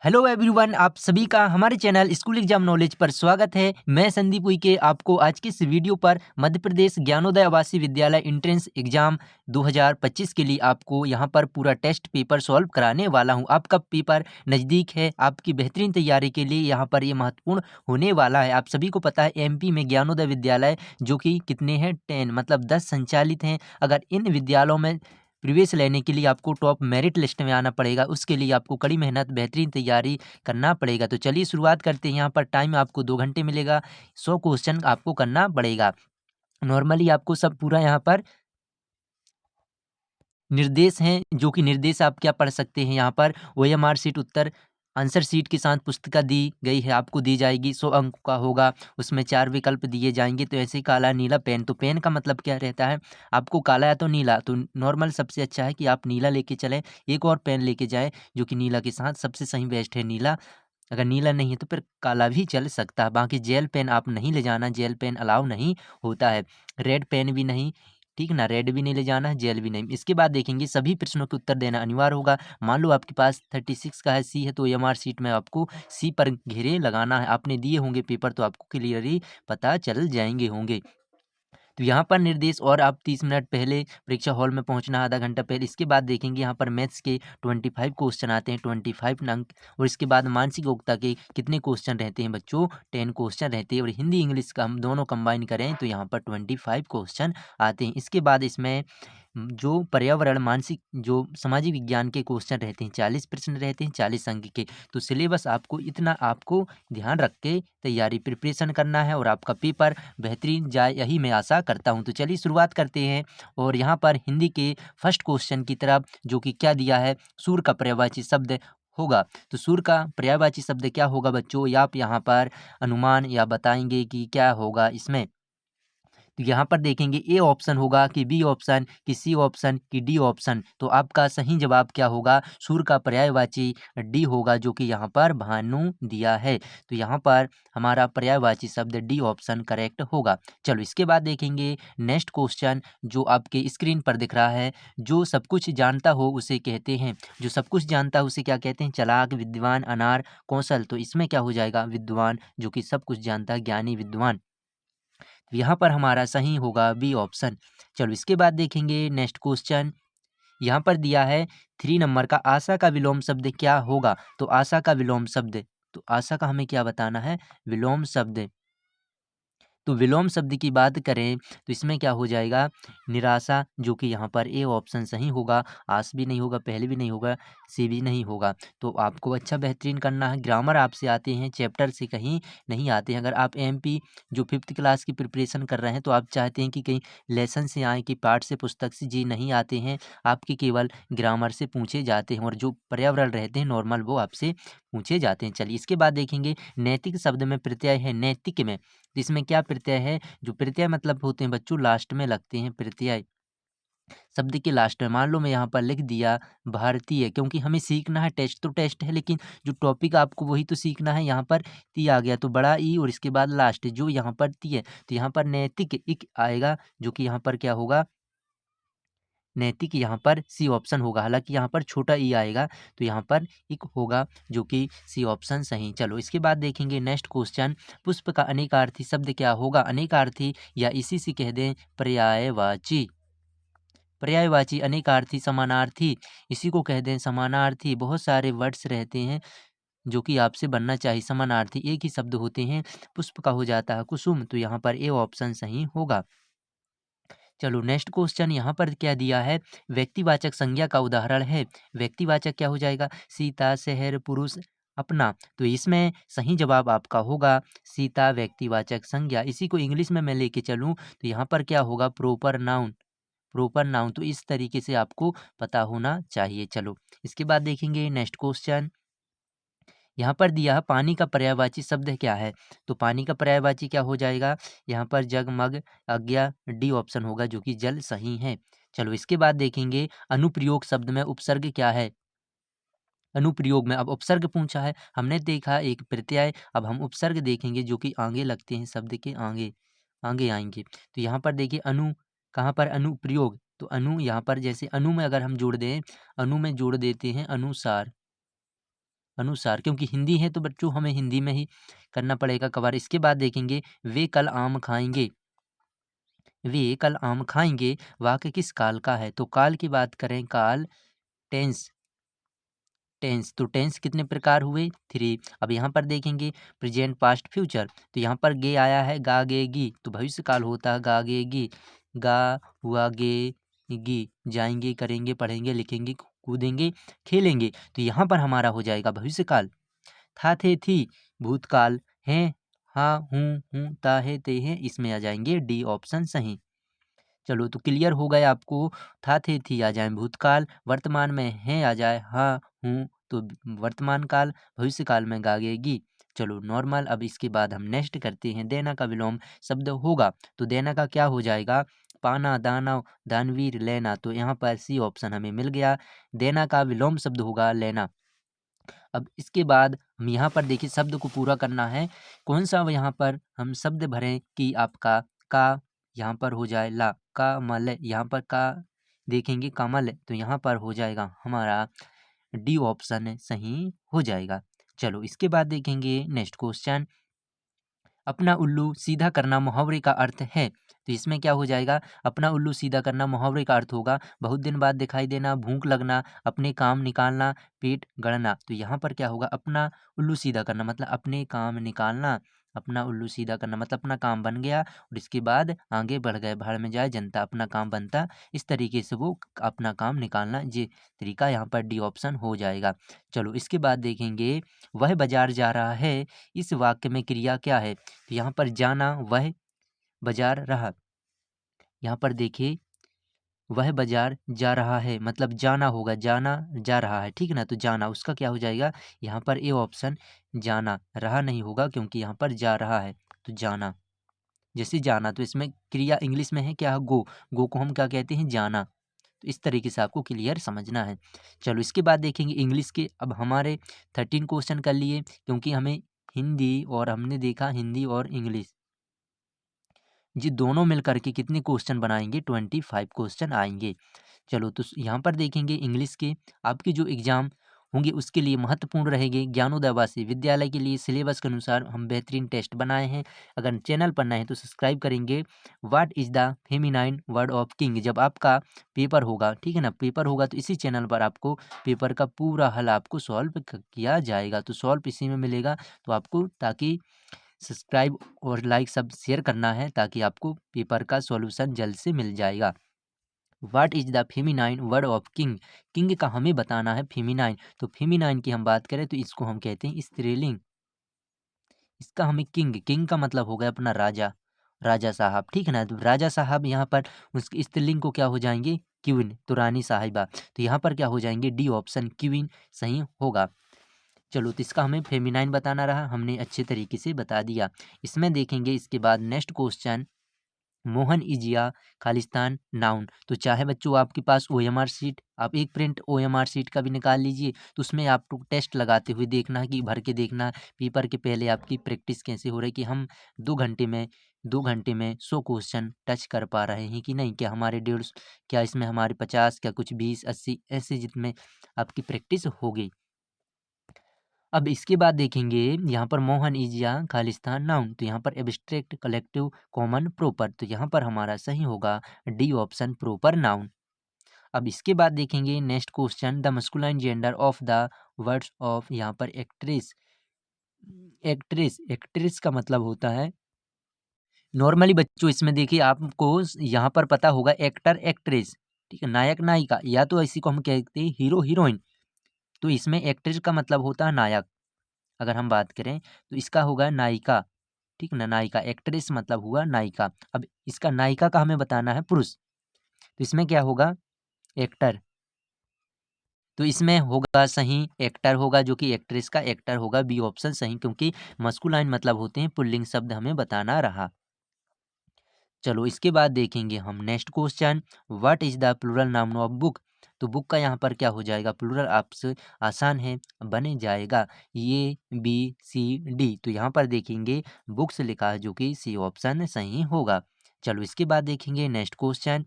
Hello everyone, आप सभी का हमारे चैनल स्कूल एग्जाम नॉलेज पर स्वागत है। मैं संदीप उइके आपको आज की इस वीडियो पर मध्य प्रदेश ज्ञानोदय आवासीय विद्यालय एंट्रेंस एग्जाम 2025 के लिए आपको यहां पर पूरा टेस्ट पेपर सॉल्व कराने वाला हूं। आपका पेपर नज़दीक है, आपकी बेहतरीन तैयारी के लिए यहां पर ये महत्वपूर्ण होने वाला है। आप सभी को पता है एमपी में ज्ञानोदय विद्यालय जो कि कितने हैं 10 मतलब 10 संचालित हैं। अगर इन विद्यालयों में प्रवेश लेने के लिए आपको टॉप मेरिट लिस्ट में आना पड़ेगा, उसके लिए आपको कड़ी मेहनत बेहतरीन तैयारी करना पड़ेगा। तो चलिए शुरुआत करते हैं। यहाँ पर टाइम आपको 2 घंटे मिलेगा। 100 क्वेश्चन आपको करना पड़ेगा। नॉर्मली आपको सब पूरा यहाँ पर निर्देश हैं, जो कि निर्देश आप क्या पढ़ सकते हैं यहाँ पर ओएमआर शीट उत्तर आंसर शीट के साथ पुस्तिका दी गई है, आपको दी जाएगी। 100 अंक का होगा, उसमें 4 विकल्प दिए जाएंगे। तो ऐसे काला नीला पेन, तो पेन का मतलब क्या रहता है, आपको काला या तो नीला, तो नॉर्मल सबसे अच्छा है कि आप नीला लेके चलें। एक और पेन लेके जाएं जो कि नीला के साथ सबसे सही बेस्ट है नीला। अगर नीला नहीं है तो फिर काला भी चल सकता है। बाकी जेल पेन आप नहीं ले जाना, जेल पेन अलाउ नहीं होता है। रेड पेन भी नहीं, ठीक ना, रेड भी नहीं ले जाना है, जेल भी नहीं। इसके बाद देखेंगे सभी प्रश्नों के उत्तर देना अनिवार्य होगा। मान लो आपके पास 36 का है, सी है, तो एमआर शीट में आपको सी पर घेरे लगाना है। आपने दिए होंगे पेपर तो आपको क्लियरली पता चल जाएंगे होंगे। तो यहाँ पर निर्देश, और आप 30 मिनट पहले परीक्षा हॉल में पहुँचना, आधा घंटा पहले। इसके बाद देखेंगे यहाँ पर मैथ्स के 25 क्वेश्चन आते हैं, 25 अंक। और इसके बाद मानसिक योग्यता के कितने क्वेश्चन रहते हैं बच्चों, 10 क्वेश्चन रहते हैं। और हिंदी इंग्लिश का हम दोनों कंबाइन करें तो यहाँ पर 25 क्वेश्चन आते हैं। इसके बाद इसमें जो पर्यावरण मानसिक जो सामाजिक विज्ञान के क्वेश्चन रहते हैं, 40 प्रश्न रहते हैं, 40 अंक के। तो सिलेबस आपको इतना आपको ध्यान रख के तैयारी प्रिपरेशन करना है और आपका पेपर बेहतरीन जाए, यही मैं आशा करता हूं। तो चलिए शुरुआत करते हैं। और यहाँ पर हिंदी के फर्स्ट क्वेश्चन की तरफ, जो कि क्या दिया है, सूर का पर्यायवाची शब्द होगा। तो सूर का पर्यायवाची शब्द क्या होगा बच्चों, या आप यहाँ पर अनुमान या बताएंगे कि क्या होगा इसमें। तो यहाँ पर देखेंगे ए ऑप्शन होगा कि बी ऑप्शन कि सी ऑप्शन कि डी ऑप्शन। तो आपका सही जवाब क्या होगा, सूर का पर्यायवाची डी होगा, जो कि यहाँ पर भानु दिया है। तो यहाँ पर हमारा पर्यायवाची शब्द डी ऑप्शन करेक्ट होगा। चलो इसके बाद देखेंगे नेक्स्ट क्वेश्चन, जो आपके स्क्रीन पर दिख रहा है। जो सब कुछ जानता हो उसे कहते हैं, जो सब कुछ जानता है उसे क्या कहते हैं, चालाक, विद्वान, अनार, कौशल। तो इसमें क्या हो जाएगा, विद्वान, जो कि सब कुछ जानता है, ज्ञानी, विद्वान। यहाँ पर हमारा सही होगा बी ऑप्शन। चलो इसके बाद देखेंगे नेक्स्ट क्वेश्चन। यहाँ पर दिया है 3 नंबर का, आशा का विलोम शब्द क्या होगा। तो आशा का विलोम शब्द, तो आशा का हमें क्या बताना है, विलोम शब्द। तो विलोम शब्द की बात करें तो इसमें क्या हो जाएगा, निराशा, जो कि यहाँ पर ए ऑप्शन सही होगा। आस भी नहीं होगा, पहले भी नहीं होगा, सी भी नहीं होगा। तो आपको अच्छा बेहतरीन करना है। ग्रामर आपसे आते हैं, चैप्टर से कहीं नहीं आते हैं। अगर आप एमपी जो 5th क्लास की प्रिपरेशन कर रहे हैं तो आप चाहते हैं कि कहीं लेसन से आए, कि पाठ से, पुस्तक से, जी नहीं आते हैं। आपके केवल ग्रामर से पूछे जाते हैं, और जो पर्यावरण रहते हैं नॉर्मल, वो आपसे पूछे जाते हैं। चलिए इसके बाद देखेंगे नैतिक शब्द में प्रत्यय है नैतिक में। तो इसमें क्या प्रत्यय है, जो प्रत्यय मतलब होते हैं बच्चों लास्ट में लगते हैं प्रत्यय, शब्द के लास्ट में। मान लो मैं यहाँ पर लिख दिया भारतीय, क्योंकि हमें सीखना है, टेस्ट तो टेस्ट है, लेकिन जो टॉपिक आपको वही तो सीखना है। यहाँ पर ती आ गया तो बड़ा ई, और इसके बाद लास्ट जो यहाँ पर ती है, तो यहाँ पर नैतिक इक आएगा, जो कि यहाँ पर क्या होगा, नैतिक, यहाँ पर सी ऑप्शन होगा। हालांकि यहाँ पर छोटा ई आएगा, तो यहाँ पर एक होगा, जो कि सी ऑप्शन सही। चलो इसके बाद देखेंगे नेक्स्ट क्वेश्चन। पुष्प का अनेकार्थी शब्द क्या होगा, अनेकार्थी या इसी से कह दें पर्यायवाची, पर्यायवाची, अनेकार्थी, समानार्थी, इसी को कह दें समानार्थी। बहुत सारे वर्ड्स रहते हैं जो कि आपसे बनना चाहिए समानार्थी, एक ही शब्द होते हैं। पुष्प का हो जाता है कुसुम, तो यहाँ पर ए ऑप्शन सही होगा। चलो नेक्स्ट क्वेश्चन, यहाँ पर क्या दिया है, व्यक्तिवाचक संज्ञा का उदाहरण है। व्यक्तिवाचक क्या हो जाएगा, सीता, शहर, पुरुष, अपना। तो इसमें सही जवाब आपका होगा सीता व्यक्तिवाचक संज्ञा। इसी को इंग्लिश में मैं लेके चलूँ तो यहाँ पर क्या होगा, प्रोपर नाउन, प्रोपर नाउन। तो इस तरीके से आपको पता होना चाहिए। चलो इसके बाद देखेंगे नेक्स्ट क्वेश्चन। यहाँ पर दिया है पानी का पर्यायवाची शब्द क्या है। तो पानी का पर्यायवाची क्या हो जाएगा, यहाँ पर जग, मग, आज्ञा, डी ऑप्शन होगा, जो कि जल सही है। चलो इसके बाद देखेंगे अनुप्रयोग शब्द में उपसर्ग क्या है। अनुप्रयोग में अब उपसर्ग पूछा है, हमने देखा एक प्रत्यय, अब हम उपसर्ग देखेंगे जो कि आगे लगते हैं, शब्द के आगे आगे आएंगे। तो यहाँ पर देखिए अनु, कहाँ पर अनुप्रयोग, तो अनु, यहाँ पर जैसे अनु में अगर हम जोड़ दें, अनु में जोड़ देते हैं अनुसार, अनुसार, क्योंकि हिंदी है तो बच्चों हमें हिंदी में ही करना पड़ेगा कवर। इसके बाद देखेंगे वे कल आम खाएंगे। वे कल आम खाएंगे वाक्य किस काल का है? तो काल की बात करें, काल टेंस। टेंस तो टेंस कितने प्रकार हुए? 3। अब यहाँ पर देखेंगे प्रेजेंट पास्ट फ्यूचर, तो यहाँ पर गे आया है गा गे गी, तो भविष्य काल होता है गा गे गी। गा हुआ गे गी, जाएंगे करेंगे पढ़ेंगे लिखेंगे कूदेंगे खेलेंगे, तो यहाँ पर हमारा हो जाएगा भविष्य काल। था थे थी भूतकाल, हैं हाँ हूँ ता है ते हैं, इसमें आ जाएंगे डी ऑप्शन सही। चलो तो क्लियर हो गए आपको। था थे थी आ जाए भूतकाल, वर्तमान में है आ जाए हाँ हूँ तो वर्तमान काल, भविष्य काल में गागेगी। चलो नॉर्मल। अब इसके बाद हम नेक्स्ट करते हैं, देना का विलोम शब्द होगा, तो देना का क्या हो जाएगा? पाना दाना दानवीर लेना, तो यहाँ पर सी ऑप्शन हमें मिल गया। देना का विलोम शब्द होगा लेना। अब इसके बाद हम यहाँ पर देखिए शब्द को पूरा करना है, कौन सा यहाँ पर हम शब्द भरें कि आपका का यहाँ पर हो जाए ला, का मल यहाँ पर का देखेंगे कमल, तो यहाँ पर हो जाएगा हमारा डी ऑप्शन सही हो जाएगा। चलो इसके बाद देखेंगे नेक्स्ट क्वेश्चन, अपना उल्लू सीधा करना मुहावरे का अर्थ है, तो इसमें क्या हो जाएगा? अपना उल्लू सीधा करना मुहावरे का अर्थ होगा बहुत दिन बाद दिखाई देना, भूख लगना, अपने काम निकालना, पेट गड़ना, तो यहाँ पर क्या होगा? अपना उल्लू सीधा करना मतलब अपने काम निकालना, अपना उल्लू सीधा करना मतलब अपना काम बन गया और इसके बाद आगे बढ़ गए, भाड़ में जाए जनता, अपना काम बनता, इस तरीके से वो अपना काम निकालना, ये तरीका यहाँ पर डी ऑप्शन हो जाएगा। चलो इसके बाद देखेंगे वह बाजार जा रहा है, इस वाक्य में क्रिया क्या है? तो यहाँ पर जाना, वह बाजार रहा, यहाँ पर देखिए वह बाजार जा रहा है मतलब जाना होगा, जाना जा रहा है, ठीक है ना, तो जाना उसका क्या हो जाएगा? यहाँ पर ए ऑप्शन जाना, रहा नहीं होगा क्योंकि यहाँ पर जा रहा है, तो जाना, जैसे जाना, तो इसमें क्रिया इंग्लिश में है क्या? गो, गो को हम क्या कहते हैं? जाना, तो इस तरीके से आपको क्लियर समझना है। चलो इसके बाद देखेंगे इंग्लिश के, अब हमारे 13 क्वेश्चन कर लिए क्योंकि हमें हिंदी और हमने देखा हिंदी और इंग्लिश, जी दोनों मिल करके कितने क्वेश्चन बनाएंगे? 25 क्वेश्चन आएंगे। चलो तो यहाँ पर देखेंगे इंग्लिश के आपके जो एग्जाम होंगे उसके लिए महत्वपूर्ण रहेंगे। ज्ञानोदय आवासीय विद्यालय के लिए सिलेबस के अनुसार हम बेहतरीन टेस्ट बनाए हैं। अगर चैनल पर नए हैं तो सब्सक्राइब करेंगे। What is the feminine word of king, जब आपका पेपर होगा, ठीक है ना, पेपर होगा तो इसी चैनल पर आपको पेपर का पूरा हल आपको सॉल्व किया जाएगा, तो सॉल्व इसी में मिलेगा, तो आपको ताकि सब्सक्राइब और लाइक सब शेयर करना है ताकि आपको पेपर का सॉल्यूशन जल्द से मिल जाएगा। What is the feminine word of king, king का हमें बताना है फेमिनाइन, तो फेमिनाइन की हम बात करें तो इसको हम कहते हैं स्त्रीलिंग, इसका हमें किंग, किंग का मतलब हो गया अपना राजा, राजा साहब, ठीक है ना, तो राजा साहब यहाँ पर उसके स्त्रीलिंग को क्या हो जाएंगे? क्वीन, तो रानी साहिबा, तो यहाँ पर क्या हो जाएंगे? डी ऑप्शन क्वीन सही होगा। चलो तो इसका हमें फेमिनाइन बताना रहा, हमने अच्छे तरीके से बता दिया। इसमें देखेंगे इसके बाद next question, Mohan इजिया Khalistan noun, तो चाहे बच्चों आपके पास OMR शीट, आप एक प्रिंट OMR शीट का भी निकाल लीजिए, तो उसमें आपको टेस्ट लगाते हुए देखना है कि भर के देखना पेपर के पहले आपकी प्रैक्टिस कैसे हो रही है, कि हम 2 घंटे में 100 क्वेश्चन टच कर पा रहे हैं कि नहीं, क्या हमारे 150, क्या इसमें हमारे 50, क्या कुछ 20 80 ऐसे जितने आपकी प्रैक्टिस होगी। अब इसके बाद देखेंगे यहाँ पर मोहन इजिया खालिस्तान नाउन, तो यहाँ पर एब्स्ट्रैक्ट कलेक्टिव कॉमन प्रॉपर, तो यहाँ पर हमारा सही होगा डी ऑप्शन प्रॉपर नाउन। अब इसके बाद देखेंगे next question, the masculine gender of the words of, यहाँ पर एक्ट्रेस, एक्ट्रेस, एक्ट्रेस का मतलब होता है नॉर्मली बच्चों, इसमें देखिए आपको यहाँ पर पता होगा एक्टर एक्ट्रेस, ठीक है, नायक नायिका, या तो इसी को हम कहते हैं हीरो हीरोइन, तो इसमें एक्ट्रेस का मतलब होता है नायक, अगर हम बात करें तो इसका होगा नायिका, ठीक ना, नायिका, एक्ट्रेस मतलब हुआ नायिका। अब इसका नायिका का हमें बताना है पुरुष, तो इसमें क्या होगा? एक्टर, तो इसमें होगा सही एक्टर होगा, जो कि एक्ट्रेस का एक्टर होगा, बी ऑप्शन सही, क्योंकि मस्कुलाइन मतलब होते हैं पुल्लिंग शब्द हमें बताना रहा। चलो इसके बाद देखेंगे हम next question, what is the plural noun of book, तो बुक का यहाँ पर क्या हो जाएगा? प्लूरल आपसे आसान है, बने जाएगा ए बी सी डी, तो यहाँ पर देखेंगे बुक्स लिखा है जो कि सी ऑप्शन सही होगा। चलो इसके बाद देखेंगे next question,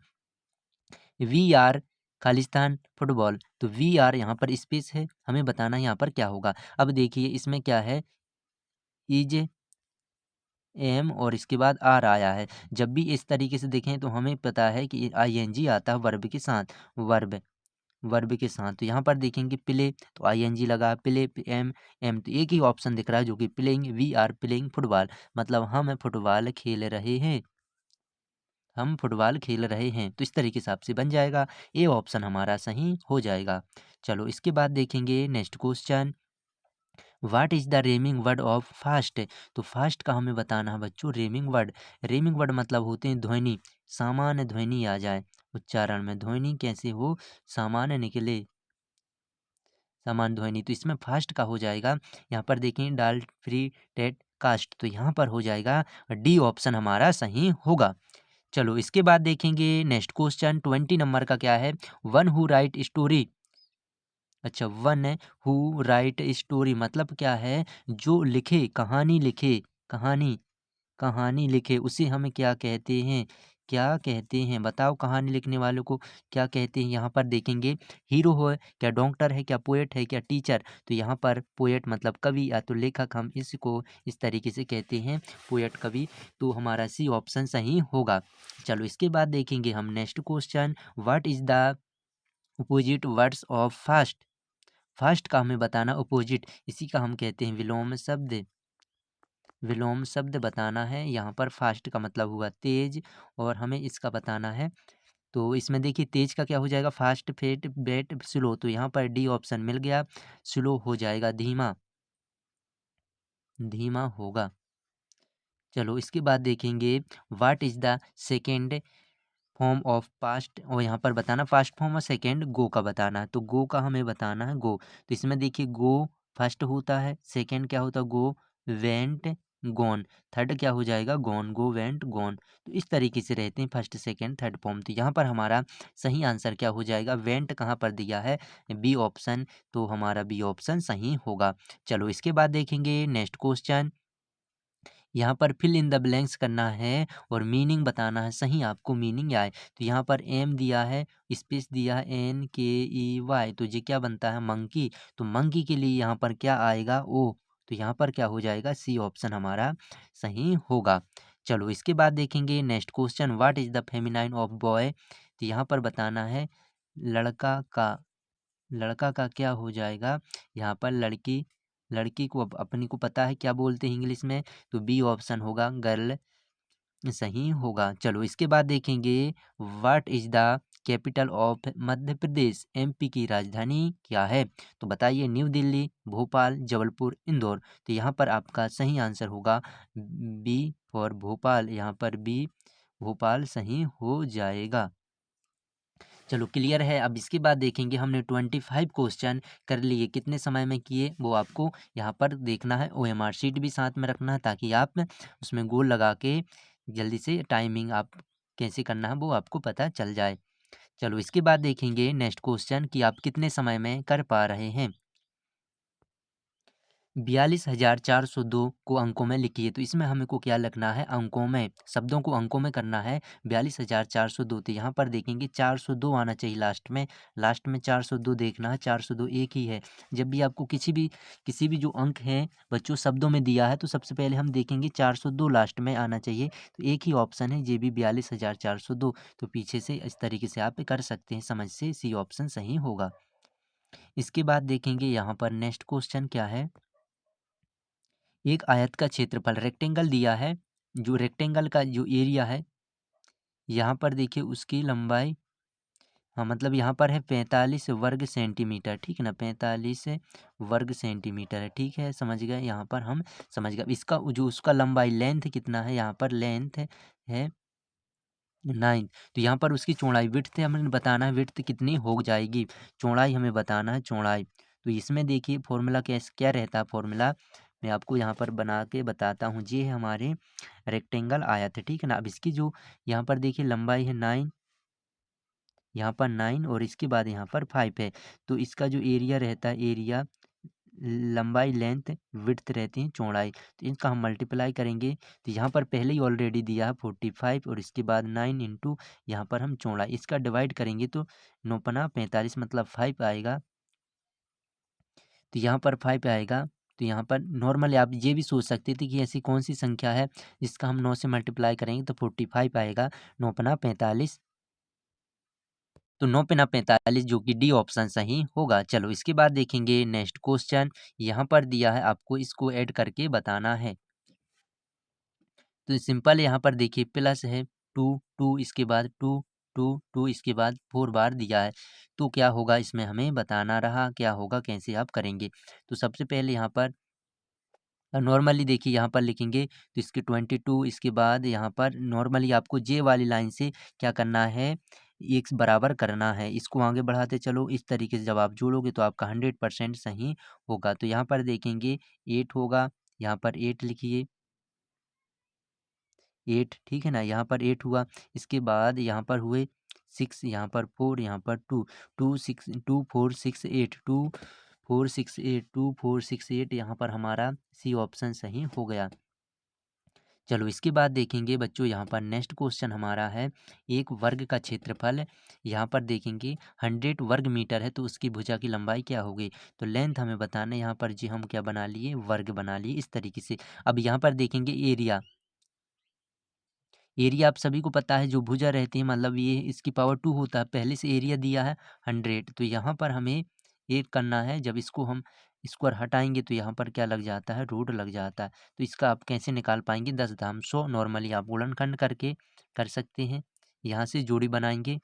we are Khalistan football. तो वी आर यहाँ पर स्पेस है, हमें बताना है यहाँ पर क्या होगा। अब देखिए इसमें क्या है, इज एम और इसके बाद आर आया है। जब भी इस तरीके से देखें तो हमें पता है कि आईएनजी आता है वर्ब के साथ, वर्ब वर्ब के साथ। तो यहाँ पर देखेंगे प्ले, तो आईएनजी लगा, प्ले एम एम, तो एक ही ऑप्शन दिख रहा है जो कि playing, we are playing football, मतलब हम फुटबॉल खेल रहे हैं, हम फुटबॉल खेल रहे हैं। तो इस तरीके से आपसे बन जाएगा, ए ऑप्शन हमारा सही हो जाएगा। चलो इसके बाद देखेंगे next question, what is the रेमिंग word of fast. तो फास्ट का हमें बताना है बच्चों रेमिंग वर्ड। रेमिंग वर्ड मतलब होते हैं ध्वनि, सामान्य ध्वनि आ जाए उच्चारण में, ध्वनि कैसे हो, सामान्य निकले, समान ध्वनि। तो इसमें फास्ट का हो जाएगा, यहाँ पर देखें डाल फ्री टेट कास्ट, तो यहाँ पर हो जाएगा डी ऑप्शन हमारा सही होगा। चलो इसके बाद देखेंगे नेक्स्ट क्वेश्चन 20 नंबर का क्या है, वन हु राइट स्टोरी। अच्छा, वन हु राइट स्टोरी मतलब क्या है, जो लिखे, कहानी लिखे, कहानी कहानी लिखे उसे हम क्या कहते हैं, क्या कहते हैं बताओ, कहानी लिखने वालों को क्या कहते हैं। यहाँ पर देखेंगे हीरो है क्या, डॉक्टर है क्या, पोएट है क्या, टीचर। तो यहाँ पर पोएट मतलब कवि या तो लेखक, हम इसको इस तरीके से कहते हैं पोएट, कवि। तो हमारा सी ऑप्शन सही होगा। चलो इसके बाद देखेंगे हम next question, what is the opposite words of fast. Fast का हमें बताना अपोजिट, इसी का हम कहते हैं विलोम शब्द, विलोम शब्द बताना है। यहाँ पर फास्ट का मतलब हुआ तेज, और हमें इसका बताना है। तो इसमें देखिए तेज का क्या हो जाएगा, फास्ट, फेट, बेट, स्लो। तो यहाँ पर डी ऑप्शन मिल गया, स्लो हो जाएगा, धीमा, धीमा होगा। चलो इसके बाद देखेंगे what is the second form of past, और यहाँ पर बताना फर्स्ट फॉर्म और सेकेंड गो का बताना है। तो गो का हमें बताना है गो। तो इसमें देखिए गो फर्स्ट होता है, सेकेंड क्या होता है गो, वेंट, गॉन, थर्ड क्या हो जाएगा गॉन, गो वेंट गॉन। तो इस तरीके से रहते हैं फर्स्ट सेकेंड थर्ड फॉर्म। तो यहाँ पर हमारा सही आंसर क्या हो जाएगा, वेंट कहाँ पर दिया है, बी ऑप्शन। तो हमारा बी ऑप्शन सही होगा। चलो इसके बाद देखेंगे नेक्स्ट क्वेश्चन, यहाँ पर फिल इन द ब्लैंक्स करना है और मीनिंग बताना है, सही आपको मीनिंग आए। तो यहाँ पर एम दिया है, स्पेस दिया है NKEY, तो ये क्या बनता है मंकी। तो मंकी के लिए यहाँ पर क्या आएगा ओ, तो यहाँ पर क्या हो जाएगा, सी ऑप्शन हमारा सही होगा। चलो इसके बाद देखेंगे next question, what is the feminine of boy. तो यहाँ पर बताना है लड़का का, लड़का का क्या हो जाएगा, यहाँ पर लड़की, लड़की को अपनी को पता है क्या बोलते हैं इंग्लिश में, तो बी ऑप्शन होगा गर्ल सही होगा। चलो इसके बाद देखेंगे what is the capital of Madhya Pradesh, MP की राजधानी क्या है। तो बताइए न्यू दिल्ली, भोपाल, जबलपुर, इंदौर। तो यहाँ पर आपका सही आंसर होगा बी फॉर भोपाल, यहाँ पर बी भोपाल सही हो जाएगा। चलो क्लियर है। अब इसके बाद देखेंगे हमने 25 क्वेश्चन कर लिए, कितने समय में किए वो आपको यहाँ पर देखना है। OMR शीट भी साथ में रखना है ताकि आप उसमें गोल लगा के जल्दी से टाइमिंग आप कैसे करना है वो आपको पता चल जाए। चलो इसके बाद देखेंगे नेक्स्ट क्वेश्चन कि आप कितने समय में कर पा रहे हैं। 42,402 को अंकों में लिखिए। तो इसमें हमको क्या लिखना है, अंकों में, शब्दों को अंकों में करना है। 42,402, तो यहाँ पर देखेंगे 402 आना चाहिए लास्ट में, लास्ट में 402 देखना है, 402 एक ही है। जब भी आपको किसी भी जो अंक हैं बच्चों शब्दों में दिया है तो सबसे पहले हम देखेंगे 402 लास्ट में आना चाहिए। तो एक ही ऑप्शन है, ये भी 42,402। तो पीछे से इस तरीके से आप कर सकते हैं समझ से, सी ऑप्शन सही होगा। इसके बाद देखेंगे यहाँ पर नेक्स्ट क्वेश्चन क्या है, एक आयत का क्षेत्रफल रेक्टेंगल दिया है, जो रेक्टेंगल का जो एरिया है यहाँ पर देखिए उसकी लंबाई, हाँ मतलब यहाँ पर है 45 वर्ग सेंटीमीटर, ठीक है ना, 45 वर्ग सेंटीमीटर है, ठीक है समझ गए, यहाँ पर हम समझ गए। इसका जो उसका लंबाई लेंथ कितना है, यहाँ पर लेंथ है 9। तो यहाँ पर उसकी चौड़ाई विड्थ हमें बताना है, विड्थ कितनी हो जाएगी, चौड़ाई हमें बताना है चौड़ाई। तो इसमें देखिए फॉर्मूला कैसे क्या रहता है, फॉर्मूला मैं आपको यहाँ पर बना के बताता हूँ। ये है हमारे रेक्टेंगल आयत है, ठीक है ना। अब इसकी जो यहाँ पर देखिए लंबाई है 9, यहाँ पर 9 और इसके बाद यहाँ पर 5 है। तो इसका जो एरिया रहता है, एरिया लंबाई लेंथ, विड्थ रहती है चौड़ाई। तो इनका हम मल्टीप्लाई करेंगे तो यहाँ पर पहले ही ऑलरेडी दिया है 45 और इसके बाद 9 इंटू यहाँ पर हम चौड़ाई, इसका डिवाइड करेंगे तो 9×45 मतलब 5 आएगा। तो यहाँ पर 5 आएगा। तो यहाँ पर नॉर्मली आप ये भी सोच सकते थे कि ऐसी कौन सी संख्या है जिसका हम 9 से मल्टीप्लाई करेंगे तो 45 आएगा। 9×45 तो 9×45 जो कि डी ऑप्शन सही होगा। चलो इसके बाद देखेंगे नेक्स्ट क्वेश्चन। यहाँ पर दिया है आपको इसको ऐड करके बताना है। तो सिंपल यहाँ पर देखिए प्लस है 2 2 इसके बाद 2 2 2 इसके बाद 4 बार दिया है। तो क्या होगा इसमें हमें बताना रहा, क्या होगा कैसे आप करेंगे। तो सबसे पहले यहाँ पर नॉर्मली देखिए यहाँ पर लिखेंगे तो इसके 22 इसके बाद यहाँ पर नॉर्मली आपको जे वाली लाइन से क्या करना है, एक बराबर करना है। इसको आगे बढ़ाते चलो, इस तरीके से जब आप जोड़ोगे तो आपका 100% सही होगा। तो यहाँ पर देखेंगे 8 होगा, यहाँ पर 8 लिखिए 8, ठीक है ना, यहाँ पर 8 हुआ। इसके बाद यहाँ पर हुए 6, यहाँ पर 4, यहाँ पर 2 2 6 2 4 6 8 2 4 6 8 2 4 6 8 यहाँ पर हमारा सी ऑप्शन सही हो गया। चलो इसके बाद देखेंगे बच्चों यहाँ पर नेक्स्ट क्वेश्चन हमारा है, एक वर्ग का क्षेत्रफल यहाँ पर देखेंगे 100 वर्ग मीटर है तो उसकी भुजा की लंबाई क्या होगी। तो लेंथ हमें बताना है, यहाँ पर जी हम क्या बना लिए, वर्ग बना लिए इस तरीके से। अब यहाँ पर देखेंगे एरिया, एरिया आप सभी को पता है जो भुजा रहती है मतलब ये इसकी पावर 2 होता है, पहले से एरिया दिया है 100। तो यहाँ पर हमें एक करना है, जब इसको हम स्क्वायर हटाएंगे तो यहाँ पर क्या लग जाता है, रूट लग जाता है। तो इसका आप कैसे निकाल पाएंगे, 10 धाम 100 नॉर्मली आप गुणनखंड करके कर सकते हैं। यहाँ से जोड़ी बनाएंगे,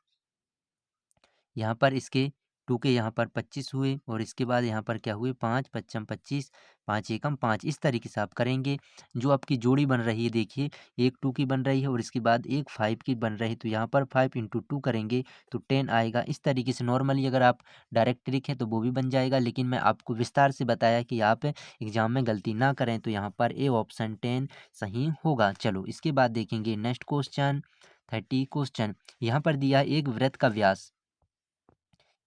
यहाँ पर इसके 2 के यहाँ पर 25 हुए और इसके बाद यहाँ पर क्या हुए 5 पच्चम 25 5 एकम 5, इस तरीके से आप करेंगे। जो आपकी जोड़ी बन रही है देखिए, एक 2 की बन रही है और इसके बाद एक 5 की बन रही है। तो यहाँ पर 5 इंटू 2 करेंगे तो 10 आएगा। इस तरीके से नॉर्मली अगर आप डायरेक्ट ट्रिक है तो वो भी बन जाएगा, लेकिन मैं आपको विस्तार से बताया कि आप एग्जाम में गलती ना करें। तो यहाँ पर ए ऑप्शन 10 सही होगा। चलो इसके बाद देखेंगे नेक्स्ट क्वेश्चन 30 क्वेश्चन। यहाँ पर दिया एक वृत्त का व्यास,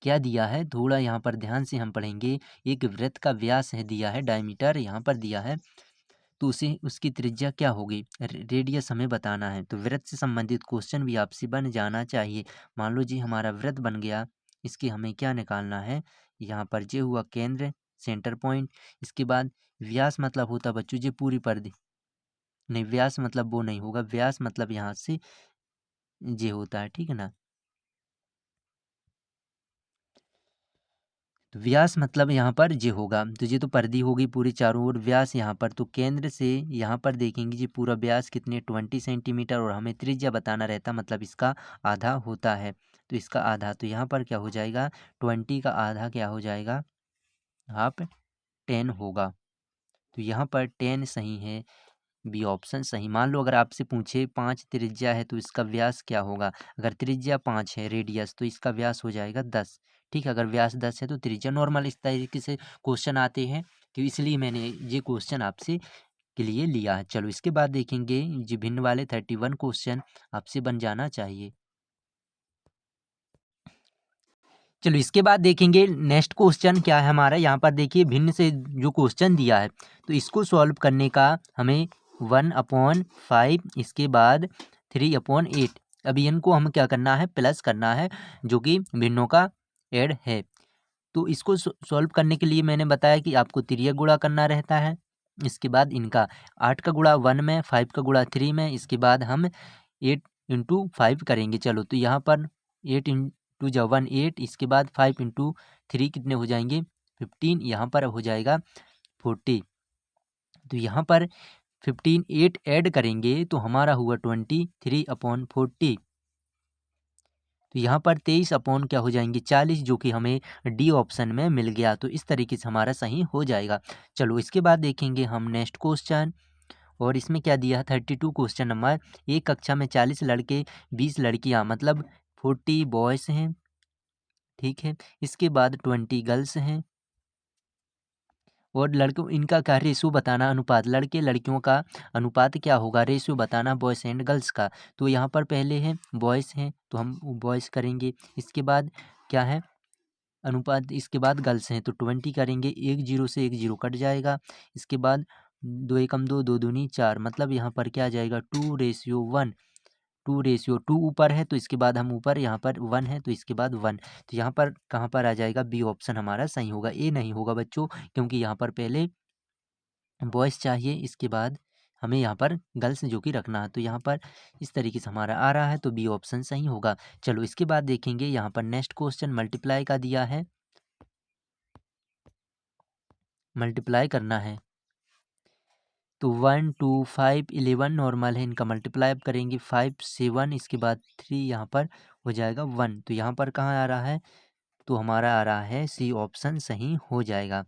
क्या दिया है थोड़ा यहाँ पर ध्यान से हम पढ़ेंगे। एक वृत्त का व्यास है दिया है, डायमीटर यहाँ पर दिया है, तो उसे उसकी त्रिज्या क्या होगी, रेडियस हमें बताना है। तो वृत्त से संबंधित क्वेश्चन भी आपसे बन जाना चाहिए। मान लो जी हमारा वृत्त बन गया, इसके हमें क्या निकालना है, यहाँ पर जे हुआ केंद्र सेंटर पॉइंट। इसके बाद व्यास मतलब होता बच्चों जी पूरी परिधि, नहीं व्यास मतलब वो नहीं होगा, व्यास मतलब यहाँ से जे होता है, ठीक है ना। तो व्यास मतलब यहाँ पर जे होगा, तो ये तो परिधि होगी पूरी चारों ओर, व्यास यहाँ पर तो केंद्र से यहाँ पर देखेंगे जी पूरा व्यास कितने 20 सेंटीमीटर और हमें त्रिज्या बताना रहता मतलब इसका आधा होता है। तो इसका आधा, तो यहाँ पर क्या हो जाएगा 20 का आधा क्या हो जाएगा, हाफ 10 होगा। तो यहाँ पर 10 सही है, बी ऑप्शन सही। मान लो अगर आपसे पूछे 5 त्रिज्या है तो इसका व्यास क्या होगा, अगर त्रिज्या 5 है रेडियस तो इसका व्यास हो जाएगा 10, ठीक है। अगर व्यास 10 है तो त्रिज्या नॉर्मल इस तरीके से क्वेश्चन आते हैं, तो इसलिए मैंने ये क्वेश्चन आपसे के लिए लिया है। चलो इसके बाद देखेंगे जी भिन्न वाले 31 क्वेश्चन आपसे बन जाना चाहिए। चलो इसके बाद देखेंगे नेक्स्ट क्वेश्चन क्या है हमारा, यहाँ पर देखिए भिन्न से जो क्वेश्चन दिया है तो इसको सॉल्व करने का हमें 1/5 इसके बाद 3/8, अभी इनको हम क्या करना है प्लस करना है जो कि भिन्नों का ऐड है। तो इसको सॉल्व करने के लिए मैंने बताया कि आपको तिर्यक गुणा करना रहता है। इसके बाद इनका 8 का गुणा 1 में, 5 का गुणा 3 में, इसके बाद हम 8 इंटू 5 करेंगे। चलो तो यहाँ पर 8 इंटू जा 1 8, इसके बाद 5 इंटू 3 कितने हो जाएंगे 15, यहाँ पर हो जाएगा 40। तो यहाँ पर 15 8 ऐड करेंगे तो हमारा हुआ 23/40। तो यहाँ पर 23 अपॉन क्या हो जाएंगे 40, जो कि हमें डी ऑप्शन में मिल गया। तो इस तरीके से हमारा सही हो जाएगा। चलो इसके बाद देखेंगे हम नेक्स्ट क्वेश्चन, और इसमें क्या दिया है 32 क्वेश्चन नंबर। एक कक्षा में 40 लड़के 20 लड़कियाँ मतलब 40 बॉयज़ हैं, ठीक है। इसके बाद 20 गर्ल्स हैं और लड़कों इनका क्या रेशो बताना, अनुपात, लड़के लड़कियों का अनुपात क्या होगा, रेशो बताना बॉयज़ एंड गर्ल्स का। तो यहाँ पर पहले है बॉयज़ हैं तो हम बॉयज़ करेंगे। इसके बाद क्या है अनुपात इसके बाद गर्ल्स हैं तो 20 करेंगे, एक जीरो से एक जीरो कट जाएगा। इसके बाद 2 एकम 2, 2 दूनी 4, मतलब यहाँ पर क्या आ जाएगा 2:1, 2:2 ऊपर है तो इसके बाद हम ऊपर यहाँ पर 1 है तो इसके बाद 1, तो यहाँ पर कहाँ पर आ जाएगा, बी ऑप्शन हमारा सही होगा। ए नहीं होगा बच्चों, क्योंकि यहाँ पर पहले बॉयज़ चाहिए, इसके बाद हमें यहाँ पर गर्ल्स जो कि रखना है, तो यहाँ पर इस तरीके से हमारा आ रहा है, तो बी ऑप्शन सही होगा। चलो इसके बाद देखेंगे यहाँ पर नेक्स्ट क्वेश्चन मल्टीप्लाई का दिया है, मल्टीप्लाई करना है तो 1 2 5 11 नॉर्मल है, इनका मल्टीप्लाई अब करेंगे 5 7, इसके बाद 3 यहाँ पर हो जाएगा 1, तो यहाँ पर कहाँ आ रहा है, तो हमारा आ रहा है सी ऑप्शन सही हो जाएगा।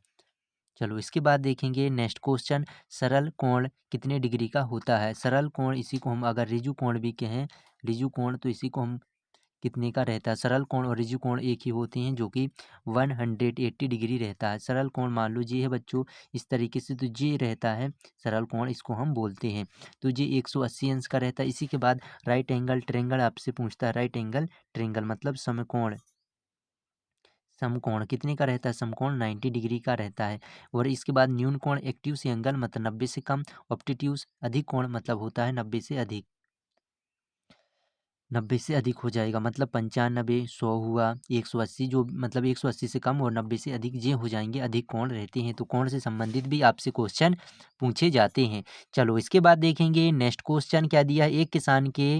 चलो इसके बाद देखेंगे नेक्स्ट क्वेश्चन, सरल कोण कितने डिग्री का होता है। सरल कोण इसी को हम अगर रिजु कोण भी कहें, रिजु कोण तो इसी को हम कितने का रहता है, सरल कोण और रिजु कोण एक ही होते हैं जो कि 180 डिग्री रहता है। सरल कोण मान लो जी है बच्चों इस तरीके से, तो जी रहता है सरल कोण, इसको हम बोलते हैं, तो जी 180 अंश का रहता है। इसी के बाद राइट एंगल ट्रेंगल आपसे पूछता है, राइट एंगल ट्रेंगल मतलब समकोण, समकोण कितने का रहता है, समकोण 90 डिग्री का रहता है। और इसके बाद न्यून कोण एक्टिव्स एंगल मतलब 90 से कम, ऑब्टिट्यूज अधिक कोण मतलब होता है 90 से अधिक, 90 से अधिक हो जाएगा मतलब 95 100 हुआ, 180 जो मतलब 180 से कम और 90 से अधिक ये हो जाएंगे अधिक कोण रहते हैं। तो कोण से संबंधित भी आपसे क्वेश्चन पूछे जाते हैं। चलो इसके बाद देखेंगे नेक्स्ट क्वेश्चन क्या दिया है, एक किसान के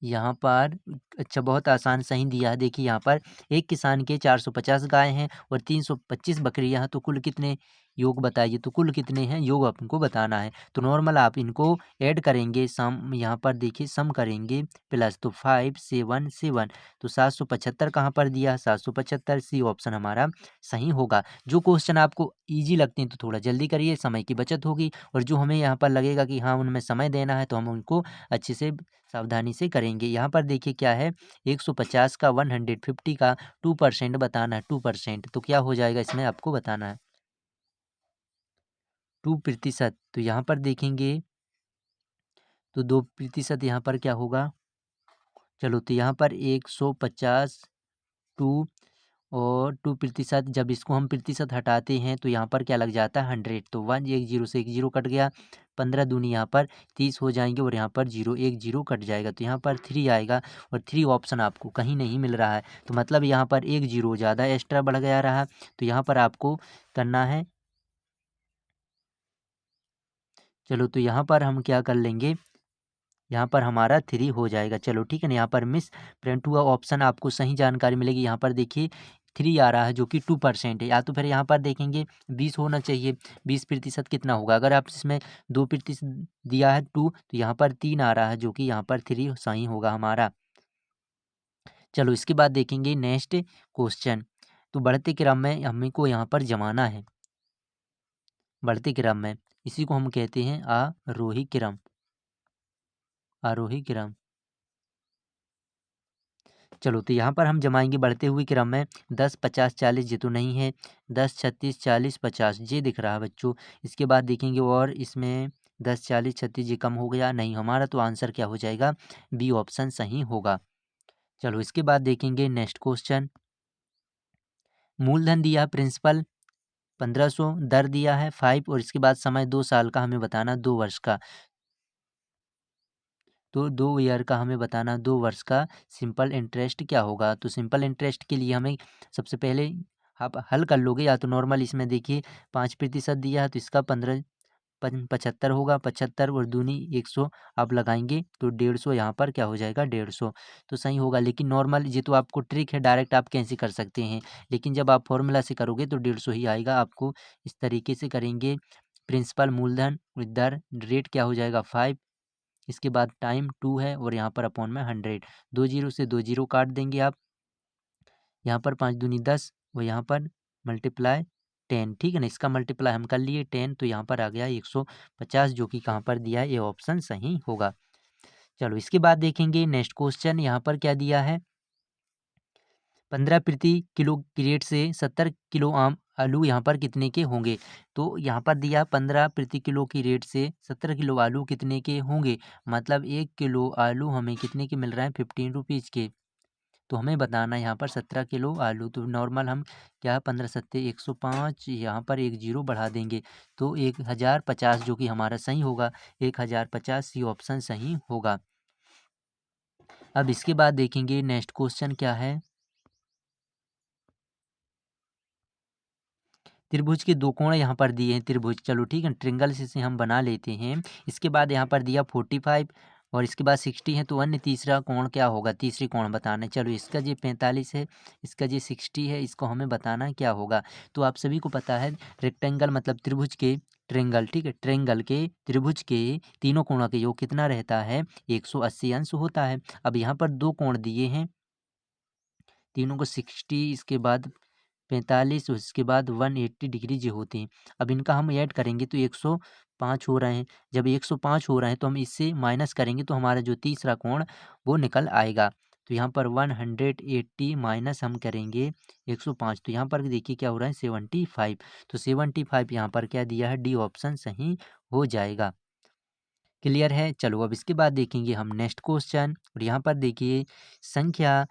यहाँ पर अच्छा बहुत आसान सही दिया है। देखिए यहाँ पर एक किसान के 450 गाय हैं और 325 बकरियां हैं, तो कुल कितने योग बताइए, तो कुल कितने हैं योग आपको बताना है। तो नॉर्मल आप इनको ऐड करेंगे, सम यहाँ पर देखिए सम करेंगे प्लस, तो 5 7 7, तो 775 कहाँ पर दिया, 775, सी ऑप्शन हमारा सही होगा। जो क्वेश्चन आपको ईजी लगते हैं तो थोड़ा जल्दी करिए, समय की बचत होगी, और जो हमें यहाँ पर लगेगा कि हाँ उनमें समय देना है तो हम उनको अच्छे से सावधानी से करेंगे। यहाँ पर देखिए क्या है, 150 का 150 का 2% बताना है, 2%, तो क्या हो जाएगा इसमें आपको बताना है 2%, तो यहाँ पर देखेंगे तो 2% यहाँ पर क्या होगा, चलो तो यहाँ पर 150 टू और 2% जब इसको हम प्रतिशत हटाते हैं तो यहाँ पर क्या लग जाता है 100, तो 1 एक जीरो से एक जीरो कट गया, 15 दूनी यहाँ पर 30 हो जाएंगे और यहाँ पर जीरो एक जीरो कट जाएगा, तो यहाँ पर 3 आएगा, और 3 ऑप्शन आपको कहीं नहीं मिल रहा है, तो मतलब यहाँ पर एक जीरो ज़्यादा एक्स्ट्रा बढ़ गया रहा, तो यहाँ पर आपको करना है, चलो तो यहाँ पर हम क्या कर लेंगे, यहाँ पर हमारा 3 हो जाएगा। चलो ठीक है ना, यहाँ पर मिस प्रिंट हुआ ऑप्शन आपको सही जानकारी मिलेगी। यहाँ पर देखिए 3 आ रहा है जो कि 2% है, या तो फिर यहाँ पर देखेंगे 20 होना चाहिए, 20% कितना होगा, अगर आप इसमें 2% दिया है 2, तो यहाँ पर 3 आ रहा है जो कि यहाँ पर 3 सही होगा हमारा। चलो इसके बाद देखेंगे नेक्स्ट क्वेश्चन, तो बढ़ते क्रम में हमें को यहाँ पर जमाना है, बढ़ते क्रम में इसी को हम कहते हैं आरोही क्रम, आरोही क्रम। चलो तो यहाँ पर हम जमाएंगे बढ़ते हुए क्रम में, 10 50 40 ये तो नहीं है, 10 36 40 50 ये दिख रहा है बच्चों। इसके बाद देखेंगे और इसमें 10 40 36 ये कम हो गया, नहीं हमारा तो आंसर क्या हो जाएगा, बी ऑप्शन सही होगा। चलो इसके बाद देखेंगे नेक्स्ट क्वेश्चन, मूलधन दिया प्रिंसिपल 1500, दर दिया है 5 और इसके बाद समय 2 साल का हमें बताना, 2 वर्ष का, तो 2 ईयर का हमें बताना, 2 वर्ष का सिंपल इंटरेस्ट क्या होगा। तो सिंपल इंटरेस्ट के लिए हमें सबसे पहले आप हल कर लोगे, या तो नॉर्मल इसमें देखिए 5% दिया है तो इसका 75 होगा, 75 और दूनी 100 आप लगाएंगे तो 150 यहाँ पर क्या हो जाएगा 150, तो सही होगा। लेकिन नॉर्मल ये तो आपको ट्रिक है, डायरेक्ट आप कैसे कर सकते हैं, लेकिन जब आप फॉर्मूला से करोगे तो 150 ही आएगा आपको। इस तरीके से करेंगे, प्रिंसिपल मूलधन दर रेट क्या हो जाएगा 5, इसके बाद टाइम 2 है और यहाँ पर अपॉन में 100, 2 जीरो से 2 जीरो काट देंगे आप, यहाँ पर 5 दूनी 10 और यहाँ पर मल्टीप्लाई 10, ठीक है ना, इसका मल्टीप्लाई हम कर लिए 10, तो यहाँ पर आ गया 150 जो कि कहाँ पर दिया है, ये ऑप्शन सही होगा। चलो इसके बाद देखेंगे नेक्स्ट क्वेश्चन, यहाँ पर क्या दिया है, 15 प्रति किलो की रेट से 70 किलो आम आलू यहाँ पर कितने के होंगे। तो यहाँ पर दिया 15 प्रति किलो की रेट से 70 किलो आलू कितने के होंगे, मतलब 1 किलो आलू हमें कितने के मिल रहे हैं 15 रुपीज़ के, तो हमें बताना है यहाँ पर 17 किलो आलू। तो नॉर्मल हम क्या 15 सत्ते 105, यहाँ पर एक जीरो बढ़ा देंगे तो 1050 जो कि हमारा सही होगा। 1050 सी ऑप्शन सही होगा। अब इसके बाद देखेंगे नेक्स्ट क्वेश्चन क्या है। त्रिभुज के दो कोण यहाँ पर दिए हैं त्रिभुज, चलो ठीक है, ट्रिंगल से इसे हम बना लेते हैं। इसके बाद यहाँ पर दिया 45 और इसके बाद 60 है, तो अन्य तीसरा कोण क्या होगा, तीसरी कोण बताना है। चलो इसका जो 45 है, इसका जो 60 है, इसको हमें बताना है क्या होगा। तो आप सभी को पता है रेक्टेंगल मतलब त्रिभुज के ट्रेंगल, ठीक है, ट्रेंगल के त्रिभुज के तीनों कोणों के योग कितना रहता है, 180 अंश होता है। अब यहाँ पर दो कोण दिए हैं, तीनों को 60, इसके बाद 45, उसके बाद 180 डिग्री जो होते हैं। अब इनका हम ऐड करेंगे तो 105 हो रहे हैं। जब 105 हो रहे हैं तो हम इससे माइनस करेंगे तो हमारा जो तीसरा कोण वो निकल आएगा। तो यहाँ पर 180 माइनस हम करेंगे 105, तो यहाँ पर देखिए क्या हो रहा है 75। तो 75 यहाँ पर क्या दिया है, डी ऑप्शन सही हो जाएगा। क्लियर है। चलो अब इसके बाद देखेंगे हम नेक्स्ट क्वेश्चन, और यहाँ पर देखिए संख्या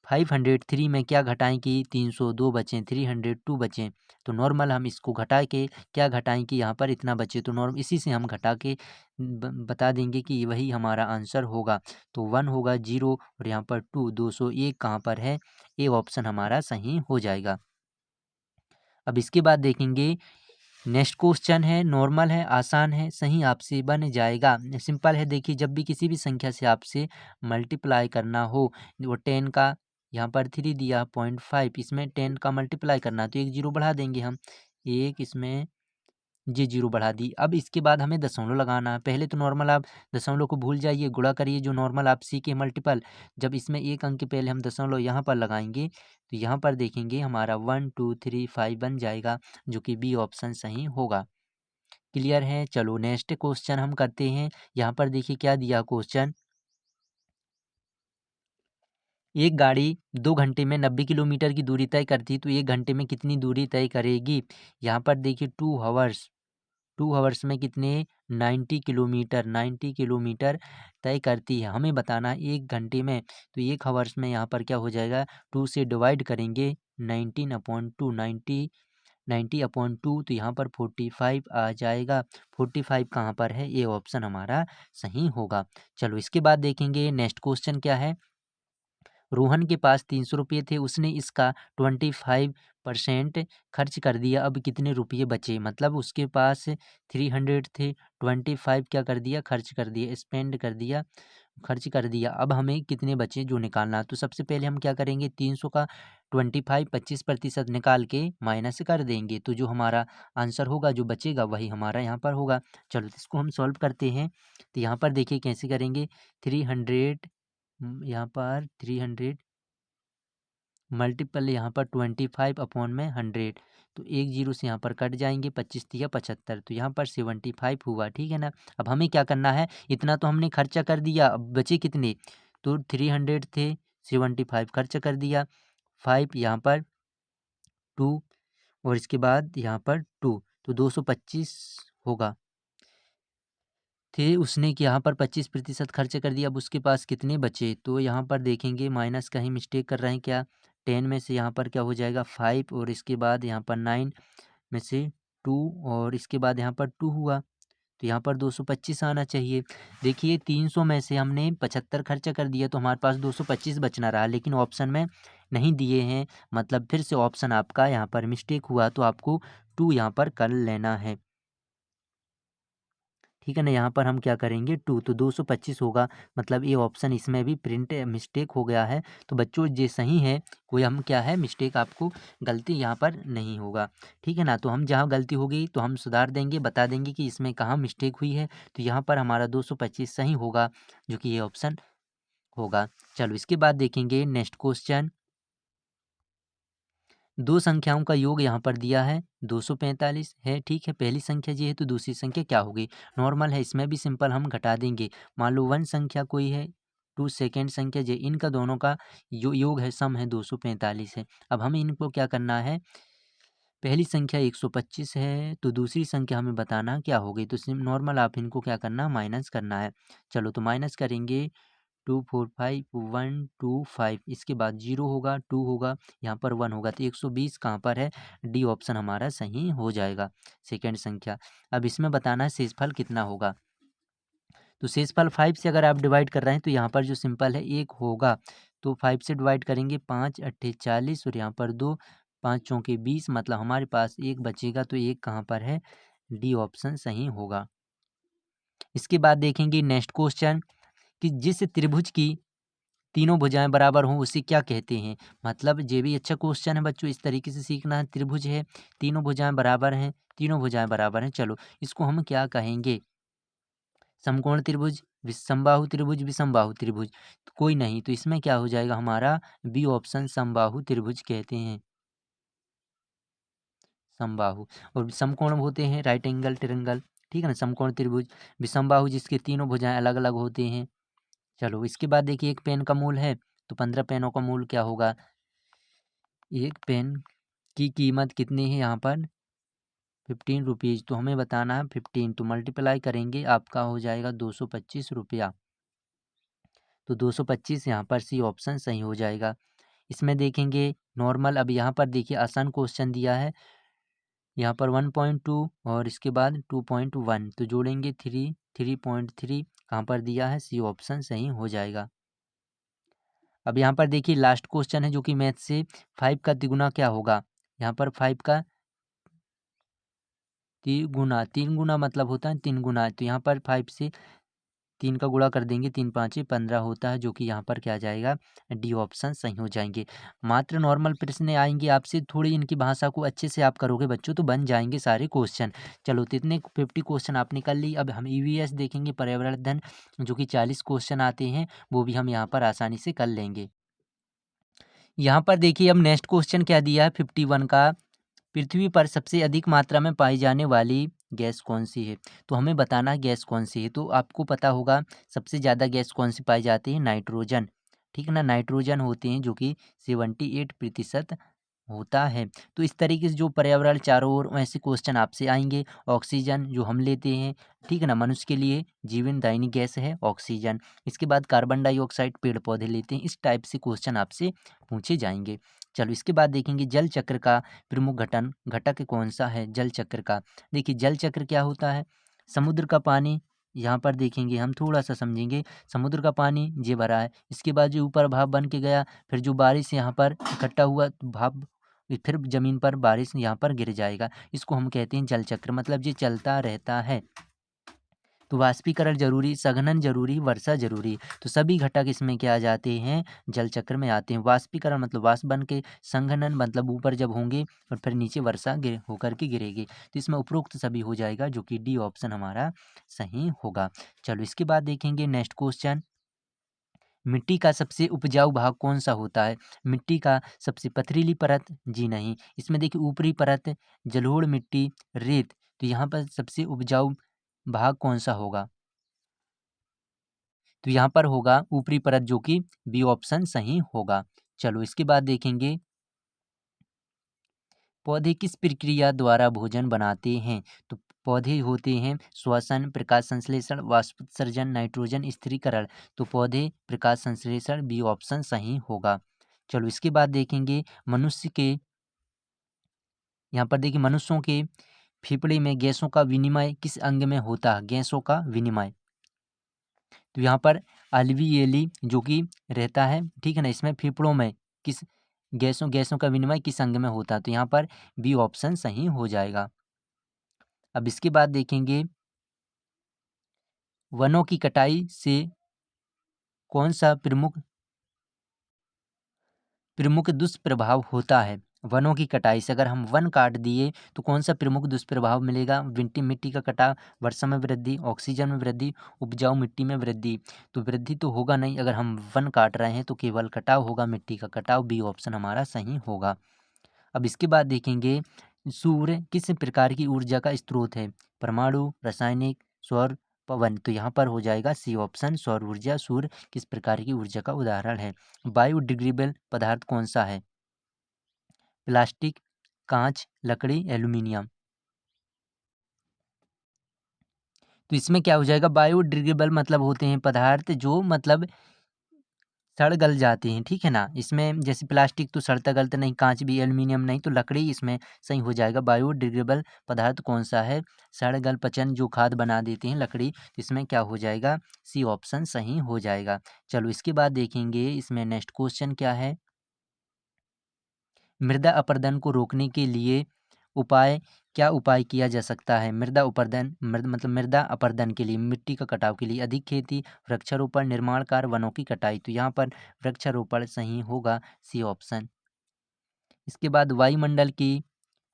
503 में क्या घटाएं कि 302 बचें, 302 बचें। तो नॉर्मल हम इसको घटा के क्या घटाएं कि यहाँ पर इतना बचे, तो नॉर्मल इसी से हम घटा के बता देंगे कि वही हमारा आंसर होगा। तो 1 होगा 0 और यहाँ पर 2, 201 कहाँ पर है, ए ऑप्शन हमारा सही हो जाएगा। अब इसके बाद देखेंगे नेक्स्ट क्वेश्चन है, नॉर्मल है, आसान है, सही आपसे बन जाएगा। सिंपल है, देखिए जब भी किसी भी संख्या से आपसे मल्टीप्लाई करना हो, वो 10 का यहाँ पर 3 दिया 0.5, इसमें 10 का मल्टीप्लाई करना तो एक जीरो बढ़ा देंगे हम, एक इसमें जी जीरो बढ़ा दी। अब इसके बाद हमें दशमलव लगाना है। पहले तो नॉर्मल आप दशमलव को भूल जाइए, गुणा करिए जो नॉर्मल आप सी के मल्टीपल। जब इसमें एक अंक के पहले हम दशमलव यहाँ पर लगाएंगे तो यहाँ पर देखेंगे हमारा 1 2 3 5 बन जाएगा, जो कि बी ऑप्शन सही होगा। क्लियर है। चलो नेक्स्ट क्वेश्चन हम करते हैं। यहाँ पर देखिए क्या दिया क्वेश्चन, एक गाड़ी 2 घंटे में 90 किलोमीटर की दूरी तय करती तो 1 घंटे में कितनी दूरी तय करेगी। यहाँ पर देखिए 2 हावर्स में कितने 90 किलोमीटर तय करती है। हमें बताना है 1 घंटे में, तो 1 हावर्स में यहाँ पर क्या हो जाएगा, 2 से डिवाइड करेंगे 19/2, 90/2, तो यहाँ पर 45 आ जाएगा। 45 कहाँ पर है, ये ऑप्शन हमारा सही होगा। चलो इसके बाद देखेंगे नेक्स्ट क्वेश्चन क्या है। रोहन के पास 300 रुपये थे, उसने इसका 25% खर्च कर दिया, अब कितने रुपये बचे। मतलब उसके पास 300 थे, 25 क्या कर दिया, खर्च कर दिया, स्पेंड कर दिया, खर्च कर दिया। अब हमें कितने बचे जो निकालना, तो सबसे पहले हम क्या करेंगे, 300 का 25% निकाल के माइनस कर देंगे, तो जो हमारा आंसर होगा, जो बचेगा वही हमारा यहाँ पर होगा। चलो इसको हम सॉल्व करते हैं। तो यहाँ पर देखिए कैसे करेंगे, 300 यहाँ पर 300 मल्टीपल यहाँ पर 25/100, तो एक जीरो से यहाँ पर कट जाएंगे, 25 या 75, तो यहाँ पर 75 हुआ, ठीक है ना। अब हमें क्या करना है, इतना तो हमने खर्चा कर दिया, अब बचे कितने, तो 300 थे, 75 खर्चा कर दिया, 5 यहाँ पर 2 और इसके बाद यहाँ पर 2, तो 225 होगा। थे उसने कि यहाँ पर 25% खर्च कर दिया, अब उसके पास कितने बचे, तो यहाँ पर देखेंगे माइनस का ही मिस्टेक कर रहे हैं क्या, 10 में से यहाँ पर क्या हो जाएगा 5 और इसके बाद यहाँ पर 9 में से 2 और इसके बाद यहाँ पर 2 हुआ, तो यहाँ पर 225 आना चाहिए। देखिए 300 में से हमने 75 खर्चा कर दिया तो हमारे पास 225 बचना रहा, लेकिन ऑप्शन में नहीं दिए हैं, मतलब फिर से ऑप्शन आपका यहाँ पर मिस्टेक हुआ, तो आपको 2 यहाँ पर कर लेना है, ठीक है ना। यहाँ पर हम क्या करेंगे 2, तो 225 होगा, मतलब ये ऑप्शन इसमें भी प्रिंट मिस्टेक हो गया है। तो बच्चों ये सही है, कोई हम क्या है मिस्टेक, आपको गलती यहाँ पर नहीं होगा, ठीक है ना। तो हम जहाँ गलती होगी तो हम सुधार देंगे, बता देंगे कि इसमें कहाँ मिस्टेक हुई है, तो यहाँ पर हमारा 225 सही होगा, जो कि ये ऑप्शन होगा। चलो इसके बाद देखेंगे नेक्स्ट क्वेश्चन, दो संख्याओं का योग यहाँ पर दिया है 245 है, ठीक है। पहली संख्या जी है तो दूसरी संख्या क्या होगी, नॉर्मल है, इसमें भी सिंपल हम घटा देंगे। मान लो 1 संख्या कोई है, 2 सेकेंड संख्या जी, इनका दोनों का योग है, सम है 245 है। अब हमें इनको क्या करना है, पहली संख्या 125 है तो दूसरी संख्या हमें बताना क्या होगी, तो नॉर्मल आप इनको क्या करना, माइनस करना है। चलो तो माइनस करेंगे 2 4 5 1 2 5, इसके बाद 0 होगा, 2 होगा, यहाँ पर 1 होगा, तो 120 कहाँ पर है? डी ऑप्शन हमारा सही हो जाएगा, सेकंड संख्या। अब इसमें बताना है शेषफल कितना होगा। तो शेषफल 5 से अगर आप डिवाइड कर रहे हैं तो यहाँ पर जो सिंपल है 1 होगा, तो 5 से डिवाइड करेंगे, 5 अट्ठे 40 और यहाँ पर 2, 5 चौके 20, मतलब हमारे पास 1 बचेगा, तो 1 कहाँ पर है? डी ऑप्शन सही होगा। इसके बाद देखेंगे नेक्स्ट क्वेश्चन कि जिस त्रिभुज की तीनों भुजाएं बराबर हों उसे क्या कहते हैं? मतलब ये भी अच्छा क्वेश्चन है बच्चों, इस तरीके से सीखना है। त्रिभुज है, तीनों भुजाएं बराबर हैं, तीनों भुजाएं बराबर हैं, चलो इसको हम क्या कहेंगे? समकोण त्रिभुज, समबाहु त्रिभुज, विषमबाहु त्रिभुज? तो कोई नहीं, तो इसमें क्या हो जाएगा हमारा? बी ऑप्शन समबाहु त्रिभुज कहते हैं, समबाहु। और समकोण होते हैं राइट एंगल ट्रायंगल, ठीक है ना, समकोण त्रिभुज। विषमबाहु जिसके तीनों भुजाएं अलग अलग होते हैं। चलो इसके बाद देखिए, एक पेन का मूल है तो 15 पेनों का मूल क्या होगा? एक पेन की कीमत कितनी है यहाँ पर? 15 रुपीज़, तो हमें बताना है 15, तो मल्टीप्लाई करेंगे आपका हो जाएगा 225 रुपया। तो 225 यहाँ पर सी ऑप्शन सही हो जाएगा। इसमें देखेंगे नॉर्मल, अब यहाँ पर देखिए आसान क्वेश्चन दिया है, यहाँ पर 1.2 और इसके बाद 2.1, तो जोड़ेंगे 3 कहाँ पर दिया है? सी ऑप्शन सही हो जाएगा। अब यहाँ पर देखिए लास्ट क्वेश्चन है जो कि मैथ से, 5 का तिगुना क्या होगा? यहाँ पर 5 का तिगुना, 3 गुना मतलब होता है 3 गुना, तो यहाँ पर 5 से 3 का गुणा कर देंगे, 3 पाँचे 15 होता है, जो कि यहाँ पर क्या आ जाएगा? डी ऑप्शन सही हो जाएंगे। मात्र नॉर्मल प्रश्न आएंगे आपसे, थोड़ी इनकी भाषा को अच्छे से आप करोगे बच्चों तो बन जाएंगे सारे क्वेश्चन। चलो तो इतने 50 क्वेश्चन आपने कर ली। अब हम ईवीएस देखेंगे, पर्यावरण अध्ययन, जो कि 40 क्वेश्चन आते हैं, वो भी हम यहाँ पर आसानी से कर लेंगे। यहाँ पर देखिए अब नेक्स्ट क्वेश्चन क्या दिया है 51 का, पृथ्वी पर सबसे अधिक मात्रा में पाई जाने वाली गैस कौन सी है? तो हमें बताना है गैस कौन सी है। तो आपको पता होगा सबसे ज़्यादा गैस कौन सी पाई जाती है? नाइट्रोजन, ठीक है ना, नाइट्रोजन होते हैं, जो कि 78% होता है। तो इस तरीके से जो पर्यावरण चारों ओर ऐसे क्वेश्चन आपसे आएंगे। ऑक्सीजन जो हम लेते हैं, ठीक है ना, मनुष्य के लिए जीवनदायिनी गैस है ऑक्सीजन। इसके बाद कार्बन डाइऑक्साइड पेड़ पौधे लेते हैं। इस टाइप से क्वेश्चन आपसे पूछे जाएंगे। चलो इसके बाद देखेंगे जल चक्र का प्रमुख घटक कौन सा है? जल चक्र का, देखिए जल चक्र क्या होता है? समुद्र का पानी, यहाँ पर देखेंगे हम थोड़ा सा समझेंगे। समुद्र का पानी ये भरा है, इसके बाद जो ऊपर भाप बन के गया, फिर जो बारिश यहाँ पर इकट्ठा हुआ तो भाप फिर ज़मीन पर बारिश यहाँ पर गिर जाएगा, इसको हम कहते हैं जल चक्र, मतलब ये चलता रहता है। तो वाष्पीकरण जरूरी, संघनन जरूरी, वर्षा जरूरी, तो सभी घटक इसमें क्या आ जाते हैं? जल चक्र में आते हैं। वाष्पीकरण मतलब वाष्प बन के, संघनन मतलब ऊपर जब होंगे और फिर नीचे वर्षा गिर होकर के गिरेगी, तो इसमें उपरोक्त सभी हो जाएगा, जो कि डी ऑप्शन हमारा सही होगा। चलो इसके बाद देखेंगे नेक्स्ट क्वेश्चन, मिट्टी का सबसे उपजाऊ भाग कौन सा होता है? मिट्टी का सबसे पथरीली परत, जी नहीं, इसमें देखिए ऊपरी परत, जलोढ़ मिट्टी, रेत, तो यहाँ पर सबसे उपजाऊ भाग कौन सा होगा? तो यहाँ पर होगा ऊपरी परत, जो कि बी ऑप्शन सही होगा। चलो इसके बाद देखेंगे पौधे किस प्रक्रिया द्वारा भोजन बनाते हैं? तो पौधे होते हैं श्वसन, प्रकाश संश्लेषण, वाष्पोत्सर्जन, नाइट्रोजन स्थिरीकरण, तो पौधे प्रकाश संश्लेषण, बी ऑप्शन सही होगा। चलो इसके बाद देखेंगे मनुष्य के, यहाँ पर देखिए मनुष्यों के फेफड़े में गैसों का विनिमय किस अंग में होता है? गैसों का विनिमय, तो यहाँ पर अल्वियली जो कि रहता है, ठीक है ना, इसमें फेफड़ों में किस गैसों गैसों का विनिमय किस अंग में होता है? तो यहाँ पर बी ऑप्शन सही हो जाएगा। अब इसके बाद देखेंगे वनों की कटाई से कौन सा प्रमुख प्रमुख दुष्प्रभाव होता है? वनों की कटाई से अगर हम वन काट दिए तो कौन सा प्रमुख दुष्प्रभाव मिलेगा? मिट्टी का कटाव, वर्षा में वृद्धि, ऑक्सीजन में वृद्धि, उपजाऊ मिट्टी में वृद्धि, तो वृद्धि तो होगा नहीं, अगर हम वन काट रहे हैं तो केवल कटाव होगा, मिट्टी का कटाव, बी ऑप्शन हमारा सही होगा। अब इसके बाद देखेंगे सूर्य किस प्रकार की ऊर्जा का स्रोत है? परमाणु, रासायनिक, सौर, पवन, तो यहाँ पर हो जाएगा सी ऑप्शन सौर ऊर्जा। सूर्य किस प्रकार की ऊर्जा का उदाहरण है? बायोडिग्रेडेबल पदार्थ कौन सा है? प्लास्टिक, कांच, लकड़ी, एल्यूमिनियम, तो इसमें क्या हो जाएगा? बायोडिग्रेडेबल मतलब होते हैं पदार्थ जो मतलब सड़ गल जाते हैं, ठीक है ना। इसमें जैसे प्लास्टिक तो सड़ता गलता नहीं, कांच भी, एल्युमिनियम नहीं, तो लकड़ी इसमें सही हो जाएगा। बायोडिग्रेडेबल पदार्थ कौन सा है? सड़ गल पचन जो खाद बना देते हैं लकड़ी, तो इसमें क्या हो जाएगा? सी ऑप्शन सही हो जाएगा। चलो इसके बाद देखेंगे इसमें नेक्स्ट क्वेश्चन क्या है। मृदा अपरदन को रोकने के लिए क्या उपाय किया जा सकता है? मतलब मृदा अपरदन के लिए, मिट्टी का कटाव के लिए अधिक खेती, वृक्षारोपण, निर्माण कार्य, वनों की कटाई। तो यहाँ पर वृक्षारोपण सही होगा, सी ऑप्शन। इसके बाद वायुमंडल की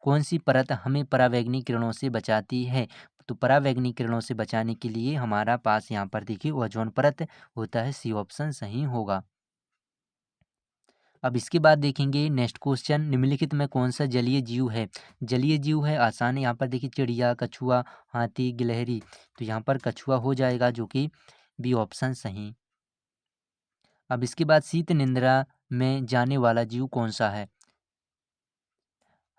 कौन सी परत हमें परावैंगनी किरणों से बचाती है? तो परावैंगनी किरणों से बचाने के लिए हमारा पास यहाँ पर देखिए ओजोन परत होता है, सी ऑप्शन सही होगा। अब इसके बाद देखेंगे नेक्स्ट क्वेश्चन, निम्नलिखित में कौन सा जलीय जीव है? जलीय जीव है, आसान है। यहाँ पर देखिए चिड़िया, कछुआ, हाथी, गिलहरी। तो यहाँ पर कछुआ हो जाएगा, जो कि बी ऑप्शन सही। अब इसके बाद शीत निद्रा में जाने वाला जीव कौन सा है?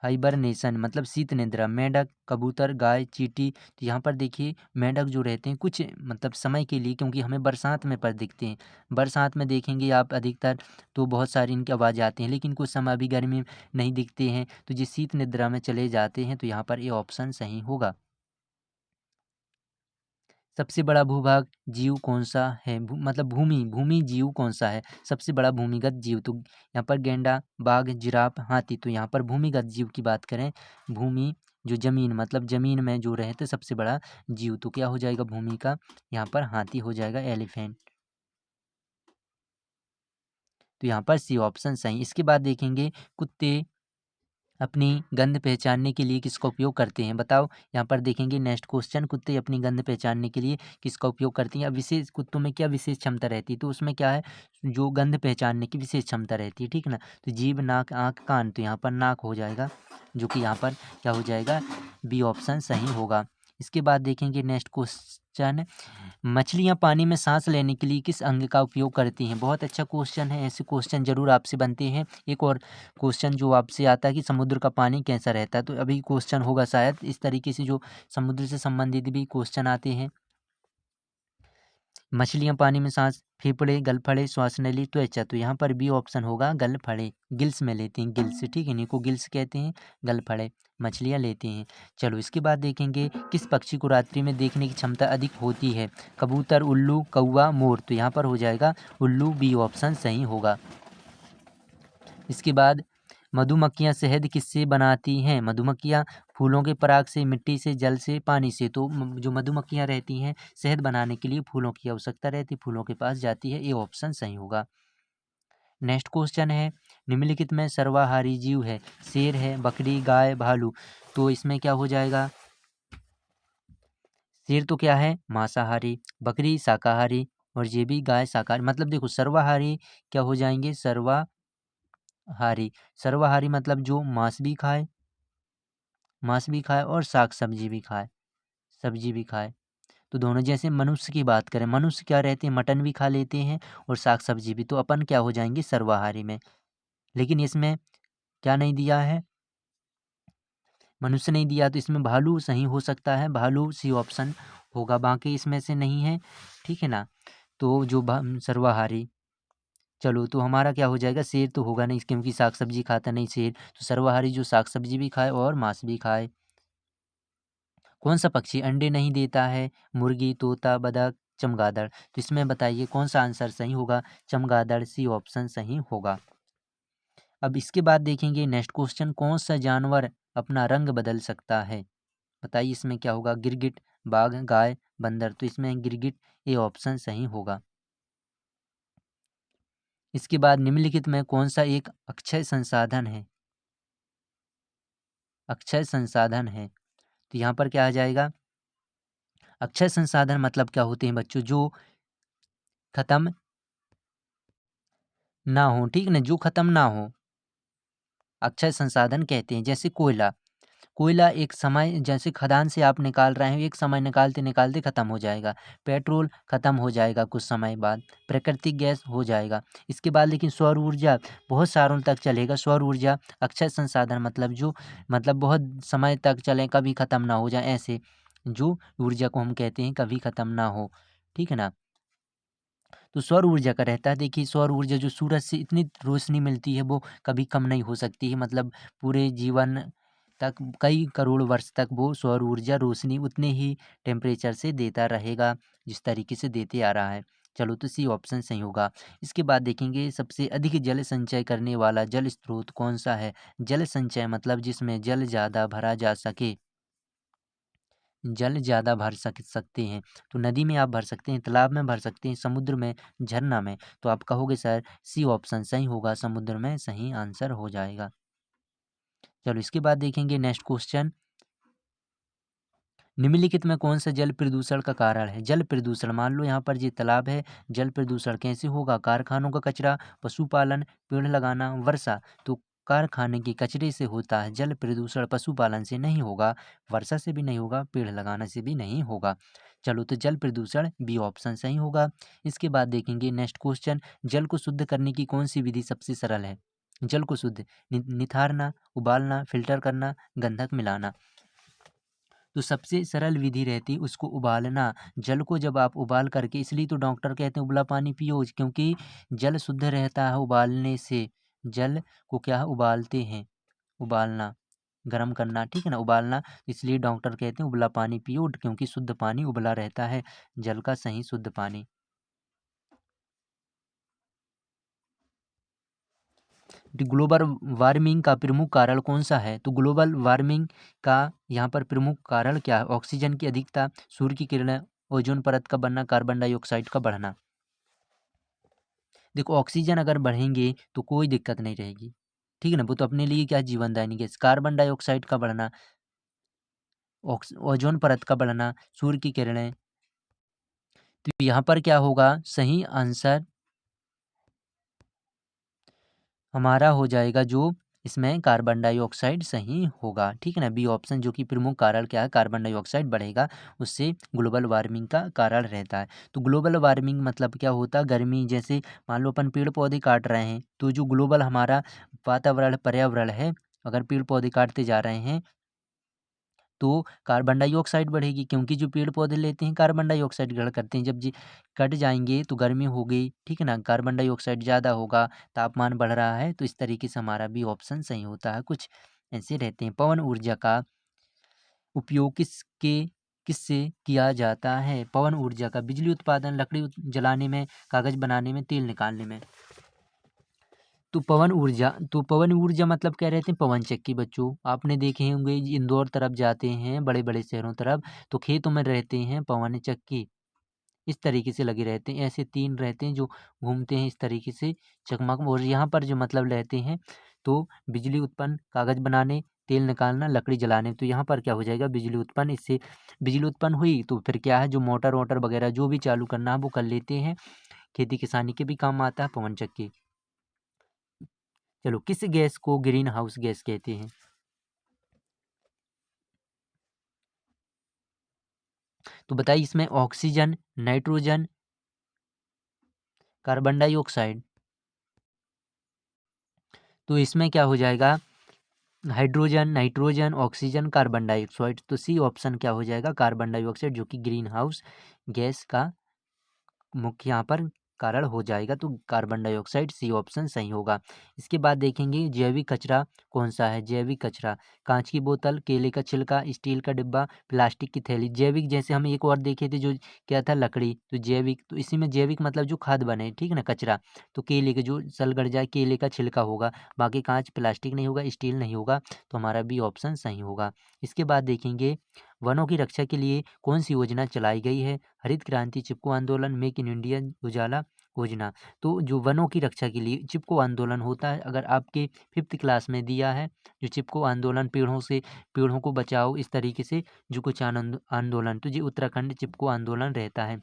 हाइबरनेशन मतलब शीत निद्रा, मेंढक, कबूतर, गाय, चींटी। तो यहाँ पर देखिए मेंढक जो रहते हैं कुछ मतलब समय के लिए, क्योंकि हमें बरसात में पर दिखते हैं, बरसात में देखेंगे आप अधिकतर तो बहुत सारी इनकी आवाज़ आती हैं, लेकिन कुछ समय अभी गर्मी में नहीं दिखते हैं, तो ये शीत निद्रा में चले जाते हैं। तो यहाँ पर ये ऑप्शन सही होगा। सबसे बड़ा भूभाग जीव कौन सा है? मतलब भूमि भूमि जीव कौन सा है? सबसे बड़ा भूमिगत जीव, तो यहाँ पर गेंडा, बाघ, जिराफ, हाथी। तो यहाँ पर भूमिगत जीव की बात करें, भूमि जो जमीन मतलब जमीन में जो रहते सबसे बड़ा जीव, तो क्या हो जाएगा भूमि का? यहाँ पर हाथी हो जाएगा, एलिफेंट। तो यहाँ पर सी ऑप्शन सही। इसके बाद देखेंगे कुत्ते अपनी गंध पहचानने के लिए किसका उपयोग करते हैं? बताओ। यहाँ पर देखेंगे नेक्स्ट क्वेश्चन, कुत्ते अपनी गंध पहचानने के लिए किसका उपयोग करती हैं? अब विशेष कुत्तों में क्या विशेष क्षमता रहती है? तो उसमें क्या है, जो गंध पहचानने की विशेष क्षमता रहती है, ठीक है ना। तो जीभ, नाक, आँख, कान। तो यहाँ पर नाक हो जाएगा, जो कि यहाँ पर क्या हो जाएगा? बी ऑप्शन सही होगा। इसके बाद देखेंगे नेक्स्ट क्वेश्चन, मछलियाँ पानी में सांस लेने के लिए किस अंग का उपयोग करती हैं? बहुत अच्छा क्वेश्चन है, ऐसे क्वेश्चन जरूर आपसे बनते हैं। एक और क्वेश्चन जो आपसे आता है कि समुद्र का पानी कैसा रहता है, तो अभी क्वेश्चन होगा शायद इस तरीके से, जो समुद्र से संबंधित भी क्वेश्चन आते हैं। मछलियाँ पानी में सांस, फेफड़े, गलफड़े, श्वासनली, त्वचा। तो यहाँ पर बी ऑप्शन होगा, गलफड़े। गिल्स में लेते हैं, गिल्स, ठीक है, इन्हीं को गिल्स कहते हैं, गलफड़े मछलियाँ लेती हैं। चलो इसके बाद देखेंगे किस पक्षी को रात्रि में देखने की क्षमता अधिक होती है? कबूतर, उल्लू, कौवा, मोर। तो यहाँ पर हो जाएगा उल्लू, बी ऑप्शन सही होगा। इसके बाद मधुमक्खियाँ शहद किससे बनाती हैं? मधुमक्खियाँ फूलों के पराग से, मिट्टी से, जल से, पानी से। तो जो मधुमक्खियाँ रहती हैं शहद बनाने के लिए फूलों की आवश्यकता रहती है, फूलों के पास जाती है, ये ऑप्शन सही होगा। नेक्स्ट क्वेश्चन है, निम्नलिखित में सर्वाहारी जीव है? शेर है, बकरी, गाय, भालू। तो इसमें क्या हो जाएगा? शेर तो क्या है, मांसाहारी, बकरी शाकाहारी, और ये भी गाय शाकाहारी। मतलब देखो सर्वाहारी क्या हो जाएंगे? सर्वाहारी मतलब जो मांस भी खाए और साग सब्जी भी खाए, सब्जी भी खाए। तो दोनों, जैसे मनुष्य की बात करें, मनुष्य क्या रहते हैं, मटन भी खा लेते हैं और साग सब्जी भी, तो अपन क्या हो जाएंगे? सर्वाहारी में। लेकिन इसमें क्या नहीं दिया है, मनुष्य नहीं दिया, तो इसमें भालू सही हो सकता है, भालू सी ऑप्शन होगा, बाकी इसमें से नहीं है, ठीक है ना। तो जो सर्वाहारी, चलो तो हमारा क्या हो जाएगा? शेर तो होगा नहीं, क्योंकि साग सब्जी खाता नहीं शेर, तो सर्वाहारी जो साग सब्जी भी खाए और मांस भी खाए। कौन सा पक्षी अंडे नहीं देता है? मुर्गी, तोता, बतख, चमगादड़। तो इसमें बताइए कौन सा आंसर सही होगा? चमगादड़, सी ऑप्शन सही होगा। अब इसके बाद देखेंगे नेक्स्ट क्वेश्चन, कौन सा जानवर अपना रंग बदल सकता है? बताइए इसमें क्या होगा? गिरगिट, बाघ, गाय, बंदर। तो इसमें गिरगिट, ये ऑप्शन सही होगा। इसके बाद निम्नलिखित में कौन सा एक अक्षय संसाधन है? अक्षय संसाधन है, तो यहाँ पर क्या आ जाएगा? अक्षय संसाधन मतलब क्या होते हैं बच्चों? जो खत्म ना हो, ठीक ना, जो खत्म ना हो, अक्षय संसाधन कहते हैं। जैसे कोयला, कोयला एक समय, जैसे खदान से आप निकाल रहे हैं, एक समय निकालते निकालते खत्म हो जाएगा। पेट्रोल खत्म हो जाएगा कुछ समय बाद, प्राकृतिक गैस हो जाएगा। इसके बाद लेकिन सौर ऊर्जा बहुत सालों तक चलेगा। सौर ऊर्जा अक्षय संसाधन मतलब जो, मतलब बहुत समय तक चले, कभी खत्म ना हो जाए, ऐसे जो ऊर्जा को हम कहते हैं कभी खत्म ना हो, ठीक है ना। तो सौर ऊर्जा का रहता है, देखिए सौर ऊर्जा जो सूरज से इतनी रोशनी मिलती है वो कभी कम नहीं हो सकती है, मतलब पूरे जीवन तक कई करोड़ वर्ष तक वो सौर ऊर्जा रोशनी उतने ही टेम्परेचर से देता रहेगा जिस तरीके से देते आ रहा है। चलो तो सी ऑप्शन सही होगा। इसके बाद देखेंगे सबसे अधिक जल संचय करने वाला जल स्रोत कौन सा है। जल संचय मतलब जिसमें जल ज़्यादा भरा जा सके, जल ज़्यादा भर सकते हैं। तो नदी में आप भर सकते हैं, तालाब में भर सकते हैं, समुद्र में, झरना में। तो आप कहोगे सर सी ऑप्शन सही होगा, समुद्र में सही आंसर हो जाएगा। चलो इसके बाद देखेंगे नेक्स्ट क्वेश्चन, निम्नलिखित में कौन सा जल प्रदूषण का कारण है। जल प्रदूषण, मान लो यहाँ पर ये तालाब है, जल प्रदूषण कैसे होगा, कारखानों का कचरा, पशुपालन, पेड़ लगाना, वर्षा। तो कारखाने के कचरे से होता है जल प्रदूषण, पशुपालन से नहीं होगा, वर्षा से भी नहीं होगा, पेड़ लगाने से भी नहीं होगा। चलो तो जल प्रदूषण बी ऑप्शन सही होगा। इसके बाद देखेंगे नेक्स्ट क्वेश्चन, जल को शुद्ध करने की कौन सी विधि सबसे सरल है। जल को शुद्ध, निथारना, उबालना, फिल्टर करना, गंधक मिलाना। तो सबसे सरल विधि रहती है उसको उबालना। जल को जब आप उबाल करके, इसलिए तो डॉक्टर कहते हैं उबला पानी पियो, क्योंकि जल शुद्ध रहता है उबालने से। जल को क्या है, उबालते हैं, उबालना, गर्म करना, ठीक है ना, उबालना। इसलिए डॉक्टर कहते हैं उबला पानी पियो, क्योंकि शुद्ध पानी उबला रहता है, जल का सही शुद्ध पानी। ग्लोबल वार्मिंग का प्रमुख कारण कौन सा है। तो ग्लोबल वार्मिंग का यहाँ पर प्रमुख कारण क्या है। ऑक्सीजन की अधिकता, सूर्य की किरणें, ओजोन परत का बनना, कार्बन डाइऑक्साइड का बढ़ना। देखो ऑक्सीजन अगर बढ़ेंगे तो कोई दिक्कत नहीं रहेगी, ठीक है ना, वो तो अपने लिए क्या जीवनदायिनी गैस। कार्बन डाइऑक्साइड का बढ़ना, ओजोन परत का बढ़ना, सूर्य की किरणें। तो यहाँ पर क्या होगा, सही आंसर हमारा हो जाएगा जो इसमें कार्बन डाइऑक्साइड सही होगा, ठीक है ना। बी ऑप्शन जो कि प्रमुख कारण क्या है, कार्बन डाइऑक्साइड बढ़ेगा, उससे ग्लोबल वार्मिंग का कारण रहता है। तो ग्लोबल वार्मिंग मतलब क्या होता है, गर्मी, जैसे मान लो अपन पेड़ पौधे काट रहे हैं, तो जो ग्लोबल हमारा वातावरण पर्यावरण है, अगर पेड़ पौधे काटते जा रहे हैं तो कार्बन डाइऑक्साइड बढ़ेगी, क्योंकि जो पेड़ पौधे लेते हैं कार्बन डाइऑक्साइड ग्रहण करते हैं। जब जी कट जाएंगे तो गर्मी होगी, ठीक है ना, कार्बन डाइऑक्साइड ज़्यादा होगा, तापमान बढ़ रहा है। तो इस तरीके से हमारा भी ऑप्शन सही होता है, कुछ ऐसे रहते हैं। पवन ऊर्जा का उपयोग किससे किया जाता है। पवन ऊर्जा का बिजली उत्पादन, लकड़ी जलाने में, कागज बनाने में, तेल निकालने में। तो पवन ऊर्जा मतलब क्या रहते हैं, पवन चक्की। बच्चों आपने देखे होंगे इंदौर तरफ जाते हैं, बड़े बड़े शहरों तरफ, तो खेतों में रहते हैं पवन चक्की, इस तरीके से लगे रहते हैं। ऐसे 3 रहते हैं जो घूमते हैं इस तरीके से चकमक। और यहाँ पर जो मतलब रहते हैं, तो बिजली उत्पन्न, कागज बनाने, तेल निकालना, लकड़ी जलाने। तो यहाँ पर क्या हो जाएगा, बिजली उत्पन्न। इससे बिजली उत्पन्न हुई तो फिर क्या है, जो मोटर वोटर वगैरह जो भी चालू करना है वो कर लेते हैं, खेती किसानी के भी काम आता है पवन चक्की। चलो किस गैस को ग्रीन हाउस गैस कहते हैं। तो बताइए इसमें ऑक्सीजन, नाइट्रोजन, कार्बन डाइऑक्साइड। तो इसमें क्या हो जाएगा, hydrogen, nitrogen, oxygen, carbon dioxide. तो सी ऑप्शन क्या हो जाएगा, कार्बन डाइऑक्साइड, जो कि ग्रीन हाउस गैस का मुख्य यहाँ पर कारण हो जाएगा। तो कार्बन डाइऑक्साइड सी ऑप्शन सही होगा। इसके बाद देखेंगे जैविक कचरा कौन सा है। जैविक कचरा, कांच की बोतल, केले का छिलका, स्टील का डिब्बा, प्लास्टिक की थैली। जैविक जैसे हम एक और देखे थे जो क्या था, लकड़ी। तो जैविक, तो इसी में जैविक मतलब जो खाद बने, ठीक है ना, कचरा। तो केले के जो सल गड़ जाए, केले का छिलका होगा, बाकी कांच प्लास्टिक नहीं होगा, स्टील नहीं होगा। तो हमारा भी ऑप्शन सही होगा। इसके बाद देखेंगे वनों की रक्षा के लिए कौन सी योजना चलाई गई है। हरित क्रांति, चिपको आंदोलन, मेक इन इंडिया, उजाला योजना। तो जो वनों की रक्षा के लिए चिपको आंदोलन होता है, अगर आपके 5th क्लास में दिया है, जो चिपको आंदोलन, पेड़ों को बचाओ, इस तरीके से जो कुछ आंदोलन, तो ये उत्तराखंड चिपको आंदोलन रहता है।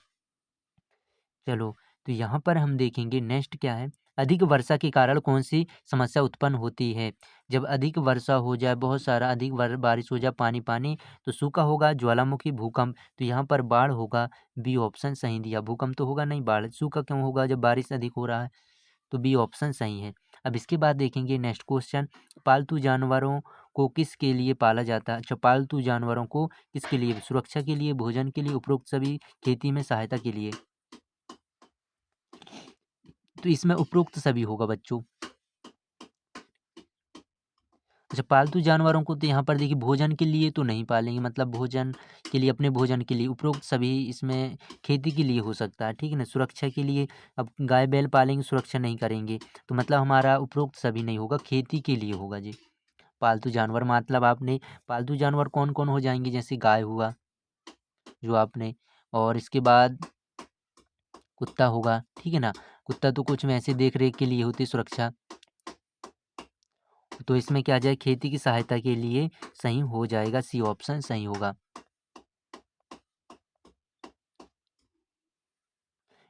चलो तो यहाँ पर हम देखेंगे नेक्स्ट क्या है, अधिक वर्षा के कारण कौन सी समस्या उत्पन्न होती है। जब अधिक वर्षा हो जाए, बहुत सारा अधिक बारिश हो जाए, पानी पानी, तो सूखा होगा, ज्वालामुखी, भूकंप। तो यहाँ पर बाढ़ होगा, बी ऑप्शन सही दिया। भूकंप तो होगा नहीं, बाढ़, सूखा क्यों होगा जब बारिश अधिक हो रहा है। तो बी ऑप्शन सही है। अब इसके बाद देखेंगे नेक्स्ट क्वेश्चन, पालतू जानवरों को किसके लिए पाला जाता है। अच्छा, पालतू जानवरों को किसके लिए, सुरक्षा के लिए, भोजन के लिए, उपरोक्त सभी, खेती में सहायता के लिए। तो इसमें उपरोक्त सभी होगा बच्चों। अच्छा, पालतू जानवरों को तो यहाँ पर देखिए भोजन के लिए तो नहीं पालेंगे, मतलब भोजन के लिए, अपने भोजन के लिए, उपरोक्त सभी इसमें खेती के लिए हो सकता है, ठीक है ना। सुरक्षा के लिए अब गाय बैल पालेंगे, सुरक्षा नहीं करेंगे, तो मतलब हमारा उपरोक्त सभी नहीं होगा, खेती के लिए होगा जी। पालतू जानवर मतलब आपने पालतू जानवर कौन कौन हो जाएंगे, जैसे गाय हुआ जो आपने, और इसके बाद कुत्ता होगा, ठीक है ना। कुत्ता तो कुछ वैसे देख रेख के लिए होती, सुरक्षा, तो इसमें क्या आ जाए, खेती की सहायता के लिए सही हो जाएगा, सी ऑप्शन सही होगा।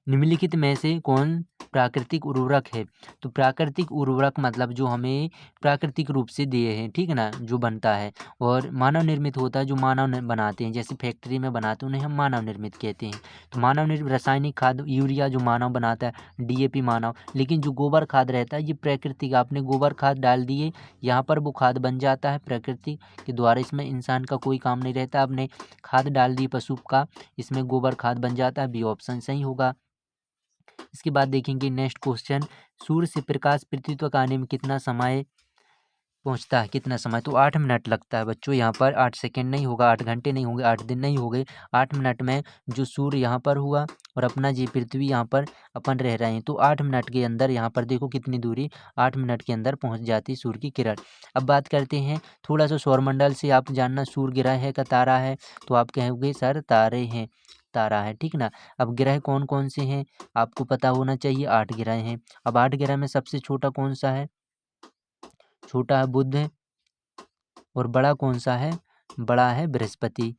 निम्नलिखित में से कौन प्राकृतिक उर्वरक है? तो प्राकृतिक उर्वरक मतलब जो हमें प्राकृतिक रूप से दिए हैं, ठीक है ना, जो बनता है, और मानव निर्मित होता है, जो मानव बनाते हैं, जैसे फैक्ट्री में बनाते हैं उन्हें हम मानव निर्मित कहते हैं। तो मानव निर्मित रासायनिक खाद यूरिया जो मानव बनाता है, डीएपी मानव, लेकिन जो गोबर खाद रहता है ये प्राकृतिक, आपने गोबर खाद डाल दिए यहाँ पर, वो खाद बन जाता है प्रकृति के द्वारा, इसमें इंसान का कोई काम नहीं रहता। आपने खाद डाल दी पशु का, इसमें गोबर खाद बन जाता है, बी ऑप्शन सही होगा। इसके बाद देखेंगे नेक्स्ट क्वेश्चन, सूर्य से प्रकाश पृथ्वी तक आने में कितना समय पहुंचता है, कितना समय? तो 8 मिनट लगता है बच्चों, यहाँ पर 8 सेकंड नहीं होगा, 8 घंटे नहीं होंगे, 8 दिन नहीं हो गए, 8 मिनट में जो सूर्य यहाँ पर हुआ और अपना जी पृथ्वी यहाँ पर अपन रह रहे हैं, तो 8 मिनट के अंदर यहाँ पर देखो कितनी दूरी, 8 मिनट के अंदर पहुँच जाती है सूर्य की किरण। अब बात करते हैं थोड़ा सा सौरमंडल से, आप जानना सूर्य ग्रह है का तारा है, तो आप कहोगे सर तारे हैं, तारा है, ठीक ना। अब ग्रह कौन कौन से हैं आपको पता होना चाहिए, 8 ग्रह हैं। अब 8 ग्रह में सबसे छोटा कौन सा है? छोटा है बुध है, और बड़ा कौन सा है? बड़ा है बृहस्पति,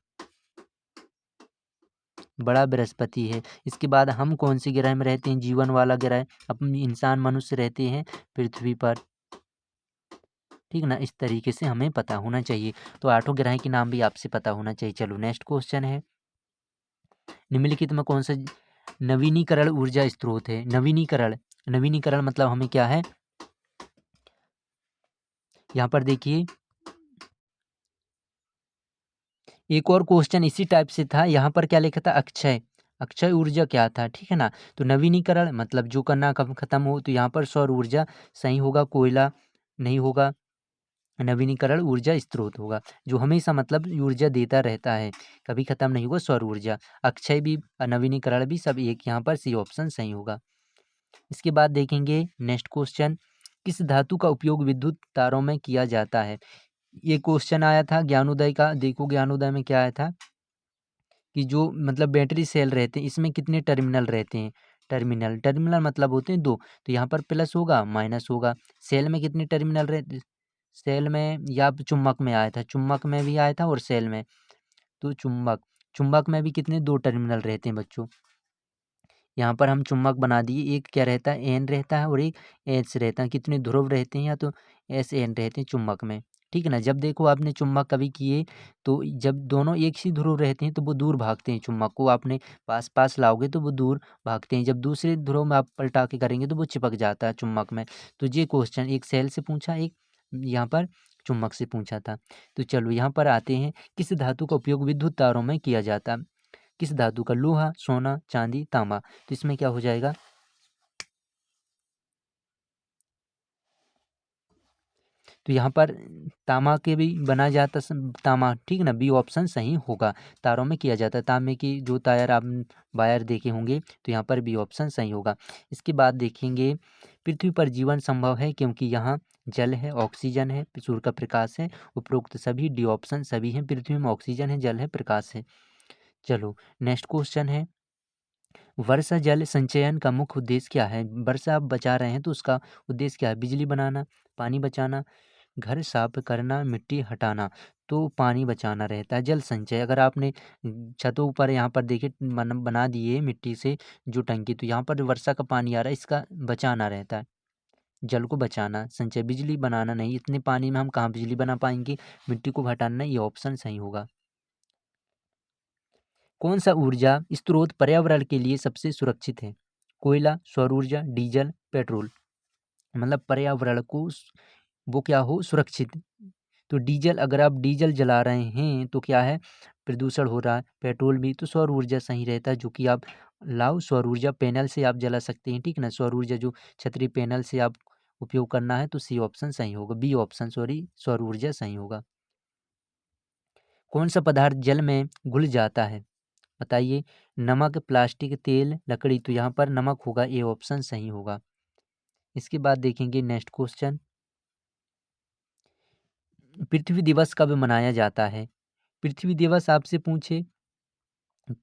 बड़ा बृहस्पति है। इसके बाद हम कौन सी ग्रह में रहते हैं? जीवन वाला ग्रह, अपन इंसान मनुष्य रहते हैं पृथ्वी पर, ठीक ना। इस तरीके से हमें पता होना चाहिए, तो 8 ग्रह के नाम भी आपसे पता होना चाहिए। चलो नेक्स्ट क्वेश्चन है, निम्नलिखित में कौन सा नवीनीकरण ऊर्जा स्रोत है? नवीनीकरण, नवीनीकरण मतलब हमें क्या है, यहाँ पर देखिए एक और क्वेश्चन इसी टाइप से था, यहाँ पर क्या लिखा था, अक्षय, अक्षय ऊर्जा क्या था, ठीक है ना। तो नवीनीकरण मतलब जो करना कब खत्म हो, तो यहाँ पर सौर ऊर्जा सही होगा, कोयला नहीं होगा, नवीनीकरण ऊर्जा स्रोत होगा, जो हमेशा मतलब ऊर्जा देता रहता है, कभी खत्म नहीं होगा, सौर ऊर्जा। अक्षय भी नवीनीकरण भी सब एक, यहाँ पर सी ऑप्शन सही होगा। इसके बाद देखेंगे नेक्स्ट क्वेश्चन, किस धातु का उपयोग विद्युत तारों में किया जाता है? ये क्वेश्चन आया था ज्ञानोदय का, देखो ज्ञानोदय में क्या आया था कि जो मतलब बैटरी सेल रहते हैं इसमें कितने टर्मिनल रहते हैं? टर्मिनल, टर्मिनल मतलब होते हैं दो, तो यहाँ पर प्लस होगा माइनस होगा। सेल में कितने टर्मिनल रहते? सेल में या चुम्बक में आया था, चुम्बक में भी आया था और सेल में, तो चुम्बक, चुम्बक में भी कितने, दो टर्मिनल रहते हैं बच्चों। यहाँ पर हम चुम्बक बना दिए, एक क्या रहता है, एन रहता है और एक एच रहता है, कितने ध्रुव रहते हैं, या तो एस एन रहते हैं चुम्बक में, ठीक है ना। जब देखो आपने चुम्बक कभी किए, तो जब दोनों एक ही ध्रुव रहते हैं तो वो दूर भागते हैं, चुम्बक को आपने पास पास लाओगे तो वो दूर भागते हैं, जब दूसरे ध्रुव में आप पलटा के करेंगे तो वो चिपक जाता है चुम्बक में। तो ये क्वेश्चन एक सेल से पूछा, एक यहाँ पर चुम्बक से पूछा था। तो चलो यहाँ पर आते हैं, किस धातु का उपयोग विद्युत तारों में किया जाता है? किस धातु का? लोहा, सोना, चांदी, तांबा। तो इसमें क्या हो जाएगा, तो यहाँ पर तांबा के भी बना जाता तांबा, ठीक ना, बी ऑप्शन सही होगा। तारों में किया जाता है, तांबे की जो तार आप वायर देखे होंगे, तो यहाँ पर बी ऑप्शन सही होगा। इसके बाद देखेंगे, पृथ्वी पर जीवन संभव है क्योंकि यहाँ जल है, ऑक्सीजन है, सूर्य का प्रकाश है, उपरोक्त सभी, डी ऑप्शन सभी हैं, पृथ्वी में ऑक्सीजन है, जल है, प्रकाश है। चलो नेक्स्ट क्वेश्चन है, वर्षा जल संचयन का मुख्य उद्देश्य क्या है? वर्षा आप बचा रहे हैं तो उसका उद्देश्य क्या है? बिजली बनाना, पानी बचाना, घर साफ करना, मिट्टी हटाना। तो पानी बचाना रहता है, जल संचय। अगर आपने छतों पर यहाँ पर देखिए बना दिए मिट्टी से जो टंकी, तो यहाँ पर वर्षा का पानी आ रहा है, इसका बचाना रहता है, जल को बचाना, संचय। बिजली बनाना नहीं, इतने पानी में हम कहाँ बिजली बना पाएंगे, मिट्टी को हटाना, ये ऑप्शन सही होगा। कौन सा ऊर्जा स्रोत पर्यावरण के लिए सबसे सुरक्षित है? कोयला, सौर ऊर्जा, डीजल, पेट्रोल। मतलब पर्यावरण को वो क्या हो, सुरक्षित। तो डीजल, अगर आप डीजल जला रहे हैं तो क्या है, प्रदूषण हो रहा है। पेट्रोल भी, तो सौर ऊर्जा सही रहता है, जो कि आप लाओ सौर ऊर्जा पैनल से आप जला सकते हैं, ठीक ना। सौर ऊर्जा जो छतरी पैनल से आप उपयोग करना है, तो सी ऑप्शन सही होगा, बी ऑप्शन सॉरी, सौर ऊर्जा सही होगा। कौन सा पदार्थ जल में घुल जाता है, बताइए। नमक, प्लास्टिक, तेल, लकड़ी। तो यहाँ पर नमक होगा, ए ऑप्शन सही होगा। इसके बाद देखेंगे नेक्स्ट क्वेश्चन, पृथ्वी दिवस कब मनाया जाता है। पृथ्वी दिवस आपसे पूछे,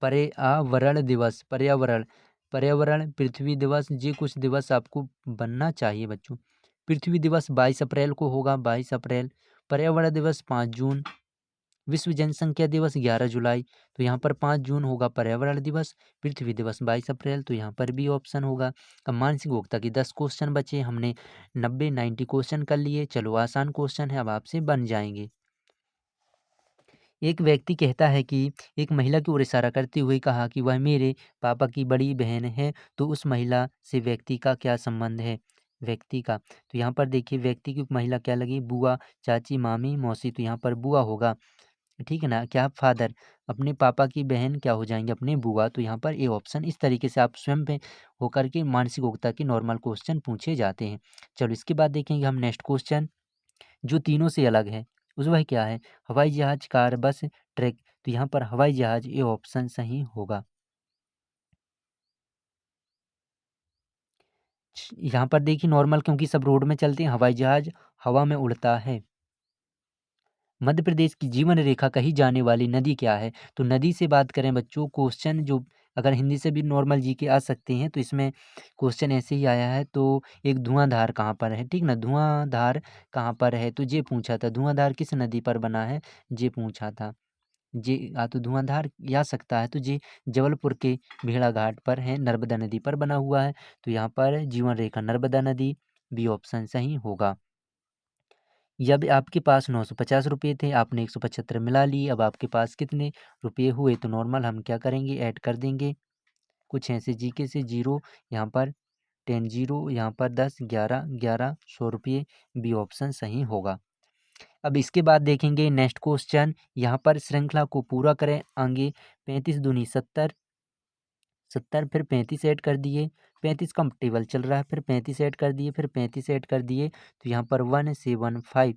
पर्यावरण दिवस, पर्यावरण, पर्यावरण, पृथ्वी दिवस, ये कुछ दिवस आपको बनना चाहिए बच्चों। पृथ्वी दिवस 22 अप्रैल को होगा, 22 अप्रैल। पर्यावरण दिवस 5 जून। विश्व जनसंख्या दिवस 11 जुलाई। तो यहाँ पर 5 जून होगा पर्यावरण दिवस, पृथ्वी दिवस 22 अप्रैल, तो यहाँ पर भी ऑप्शन होगा। अब मानसिक उपभोक्ता के 10 क्वेश्चन बचे, हमने 90 क्वेश्चन कर लिए। चलो आसान क्वेश्चन है, अब आपसे बन जाएंगे। एक व्यक्ति कहता है कि एक महिला की ओर इशारा करते हुए कहा कि वह मेरे पापा की बड़ी बहन है, तो उस महिला से व्यक्ति का क्या संबंध है, व्यक्ति का। तो यहाँ पर देखिए व्यक्ति की महिला क्या लगी, बुआ, चाची, मामी, मौसी। तो यहाँ पर बुआ होगा, ठीक है ना। क्या फादर, अपने पापा की बहन क्या हो जाएंगे, अपने बुआ। तो यहाँ पर ए ऑप्शन। इस तरीके से आप स्वयं पे होकर के मानसिक उपभोक्ता के नॉर्मल क्वेश्चन पूछे जाते हैं। चलो इसके बाद देखेंगे हम नेक्स्ट क्वेश्चन, जो तीनों से अलग है, उस वह क्या है। हवाई जहाज, कार, बस, ट्रक। तो यहाँ पर हवाई जहाज, ये ऑप्शन सही होगा। यहाँ पर देखिए नॉर्मल, क्योंकि सब रोड में चलते हैं, हवाई जहाज हवा में उड़ता है। मध्य प्रदेश की जीवन रेखा कही जाने वाली नदी क्या है। तो नदी से बात करें बच्चों, क्वेश्चन जो अगर हिंदी से भी नॉर्मल जी के आ सकते हैं, तो इसमें क्वेश्चन ऐसे ही आया है। तो एक धुआंधार कहाँ पर है, ठीक ना, धुआंधार कहाँ पर है, तो ये पूछा था, धुआंधार किस नदी पर बना है, ये पूछा था। जी हाँ, तो धुआंधार आ सकता है, तो जी जबलपुर के भेड़ाघाट पर है, नर्मदा नदी पर बना हुआ है। तो यहाँ पर जीवन रेखा नर्मदा नदी, बी ऑप्शन सही होगा। जब आपके पास 950 रुपये थे, आपने 175 मिला लिए, अब आपके पास कितने रुपये हुए। तो नॉर्मल हम क्या करेंगे, ऐड कर देंगे कुछ ऐसे जीके से, जीरो यहाँ पर 10, जीरो यहाँ पर 10, 11, 11, 100 रुपये, बी ऑप्शन सही होगा। अब इसके बाद देखेंगे नेक्स्ट क्वेश्चन, यहाँ पर श्रृंखला को पूरा करें, आगे 35 दूनी 70, 70 फिर 35 ऐड कर दिए, 35 का टेबल चल रहा है, फिर 35 ऐड कर दिए, फिर 35 ऐड कर दिए। तो यहाँ पर 1 से 1 5,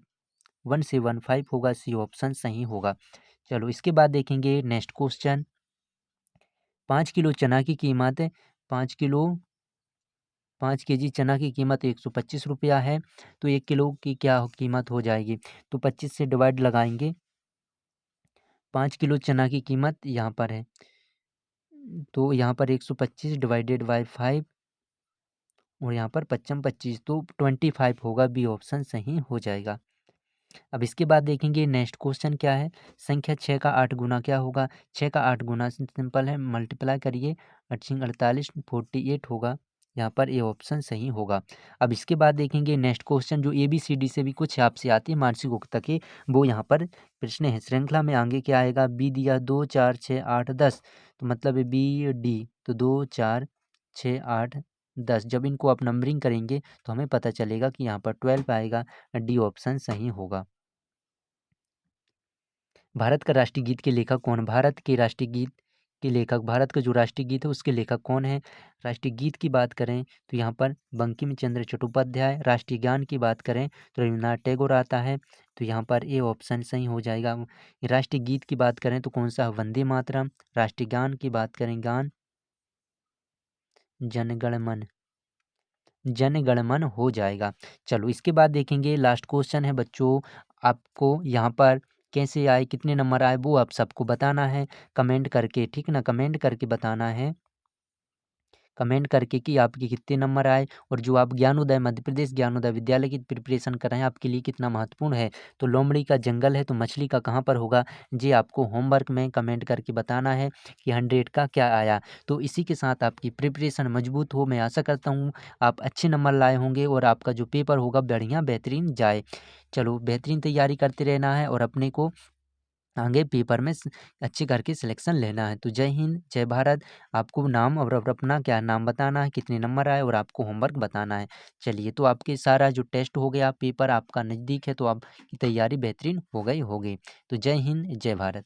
1 से 1 5 होगा, सी ऑप्शन सही होगा। चलो इसके बाद देखेंगे नेक्स्ट क्वेश्चन, 5 किलो चना की कीमत, 5 किलो 5 केजी चना की कीमत 125 रुपया है। तो 1 किलो की क्या कीमत हो जाएगी, तो 25 से डिवाइड लगाएंगे। 5 किलो चना की कीमत यहाँ पर है, तो यहाँ पर 125 डिवाइडेड बाई 5, और यहाँ पर 25, तो 25 होगा, बी ऑप्शन सही हो जाएगा। अब इसके बाद देखेंगे नेक्स्ट क्वेश्चन क्या है, संख्या 6 का 8 गुना क्या होगा। 6 का 8 गुना सिंपल है, मल्टीप्लाई करिए, 48, 48 होगा, यहाँ पर ए ऑप्शन सही होगा। अब इसके बाद देखेंगे नेक्स्ट क्वेश्चन, जो ए बी सी डी से भी कुछ आपसे आती है मानसिक उक्ता के, वो यहाँ पर प्रश्न है। श्रृंखला में आगे क्या आएगा, बी दिया 2, 4, 6, 8, 10, तो मतलब है बी डी, तो 2, 4, 6, 8, 10। जब इनको आप नंबरिंग करेंगे तो हमें पता चलेगा कि यहाँ पर 12 आएगा, डी ऑप्शन सही होगा। भारत का राष्ट्रीय गीत के लेखक कौन, भारत के राष्ट्रीय गीत के लेखक, भारत का जो राष्ट्रीय गीत है उसके लेखक कौन है। राष्ट्रीय गीत की बात करें तो यहाँ पर बंकिम चंद्र चट्टोपाध्याय। राष्ट्रीय गान की बात करें तो रविन्द्रनाथ टैगोर आता है, तो यहाँ पर ए ऑप्शन सही हो जाएगा। राष्ट्रीय गीत की बात करें तो कौन सा, वंदे मातरम। राष्ट्रीय गान की बात करें, गान जनगण मन, जनगण मन हो जाएगा। चलो इसके बाद देखेंगे लास्ट क्वेश्चन है बच्चों, आपको यहाँ पर कैसे आए, कितने नंबर आए, वो आप सबको बताना है कमेंट करके, ठीक ना, कमेंट करके बताना है, कमेंट करके कि आपके कितने नंबर आए, और जो आप ज्ञानोदय मध्य प्रदेश ज्ञानोदय विद्यालय की प्रिपरेशन कर रहे हैं आपके लिए कितना महत्वपूर्ण है। तो लोमड़ी का जंगल है तो मछली का कहाँ पर होगा, ये आपको होमवर्क में कमेंट करके बताना है कि 100 का क्या आया। तो इसी के साथ आपकी प्रिपरेशन मजबूत हो, मैं आशा करता हूँ आप अच्छे नंबर लाए होंगे और आपका जो पेपर होगा बढ़िया बेहतरीन जाए। चलो बेहतरीन तैयारी करते रहना है और अपने को आगे पेपर में अच्छे करके सिलेक्शन लेना है। तो जय हिंद, जय भारत। आपको नाम और अपना क्या नाम बताना है, कितने नंबर आए, और आपको होमवर्क बताना है। चलिए, तो आपके सारा जो टेस्ट हो गया, पेपर आपका नज़दीक है, तो आपकी तैयारी बेहतरीन हो गई होगी। तो जय हिंद, जय भारत।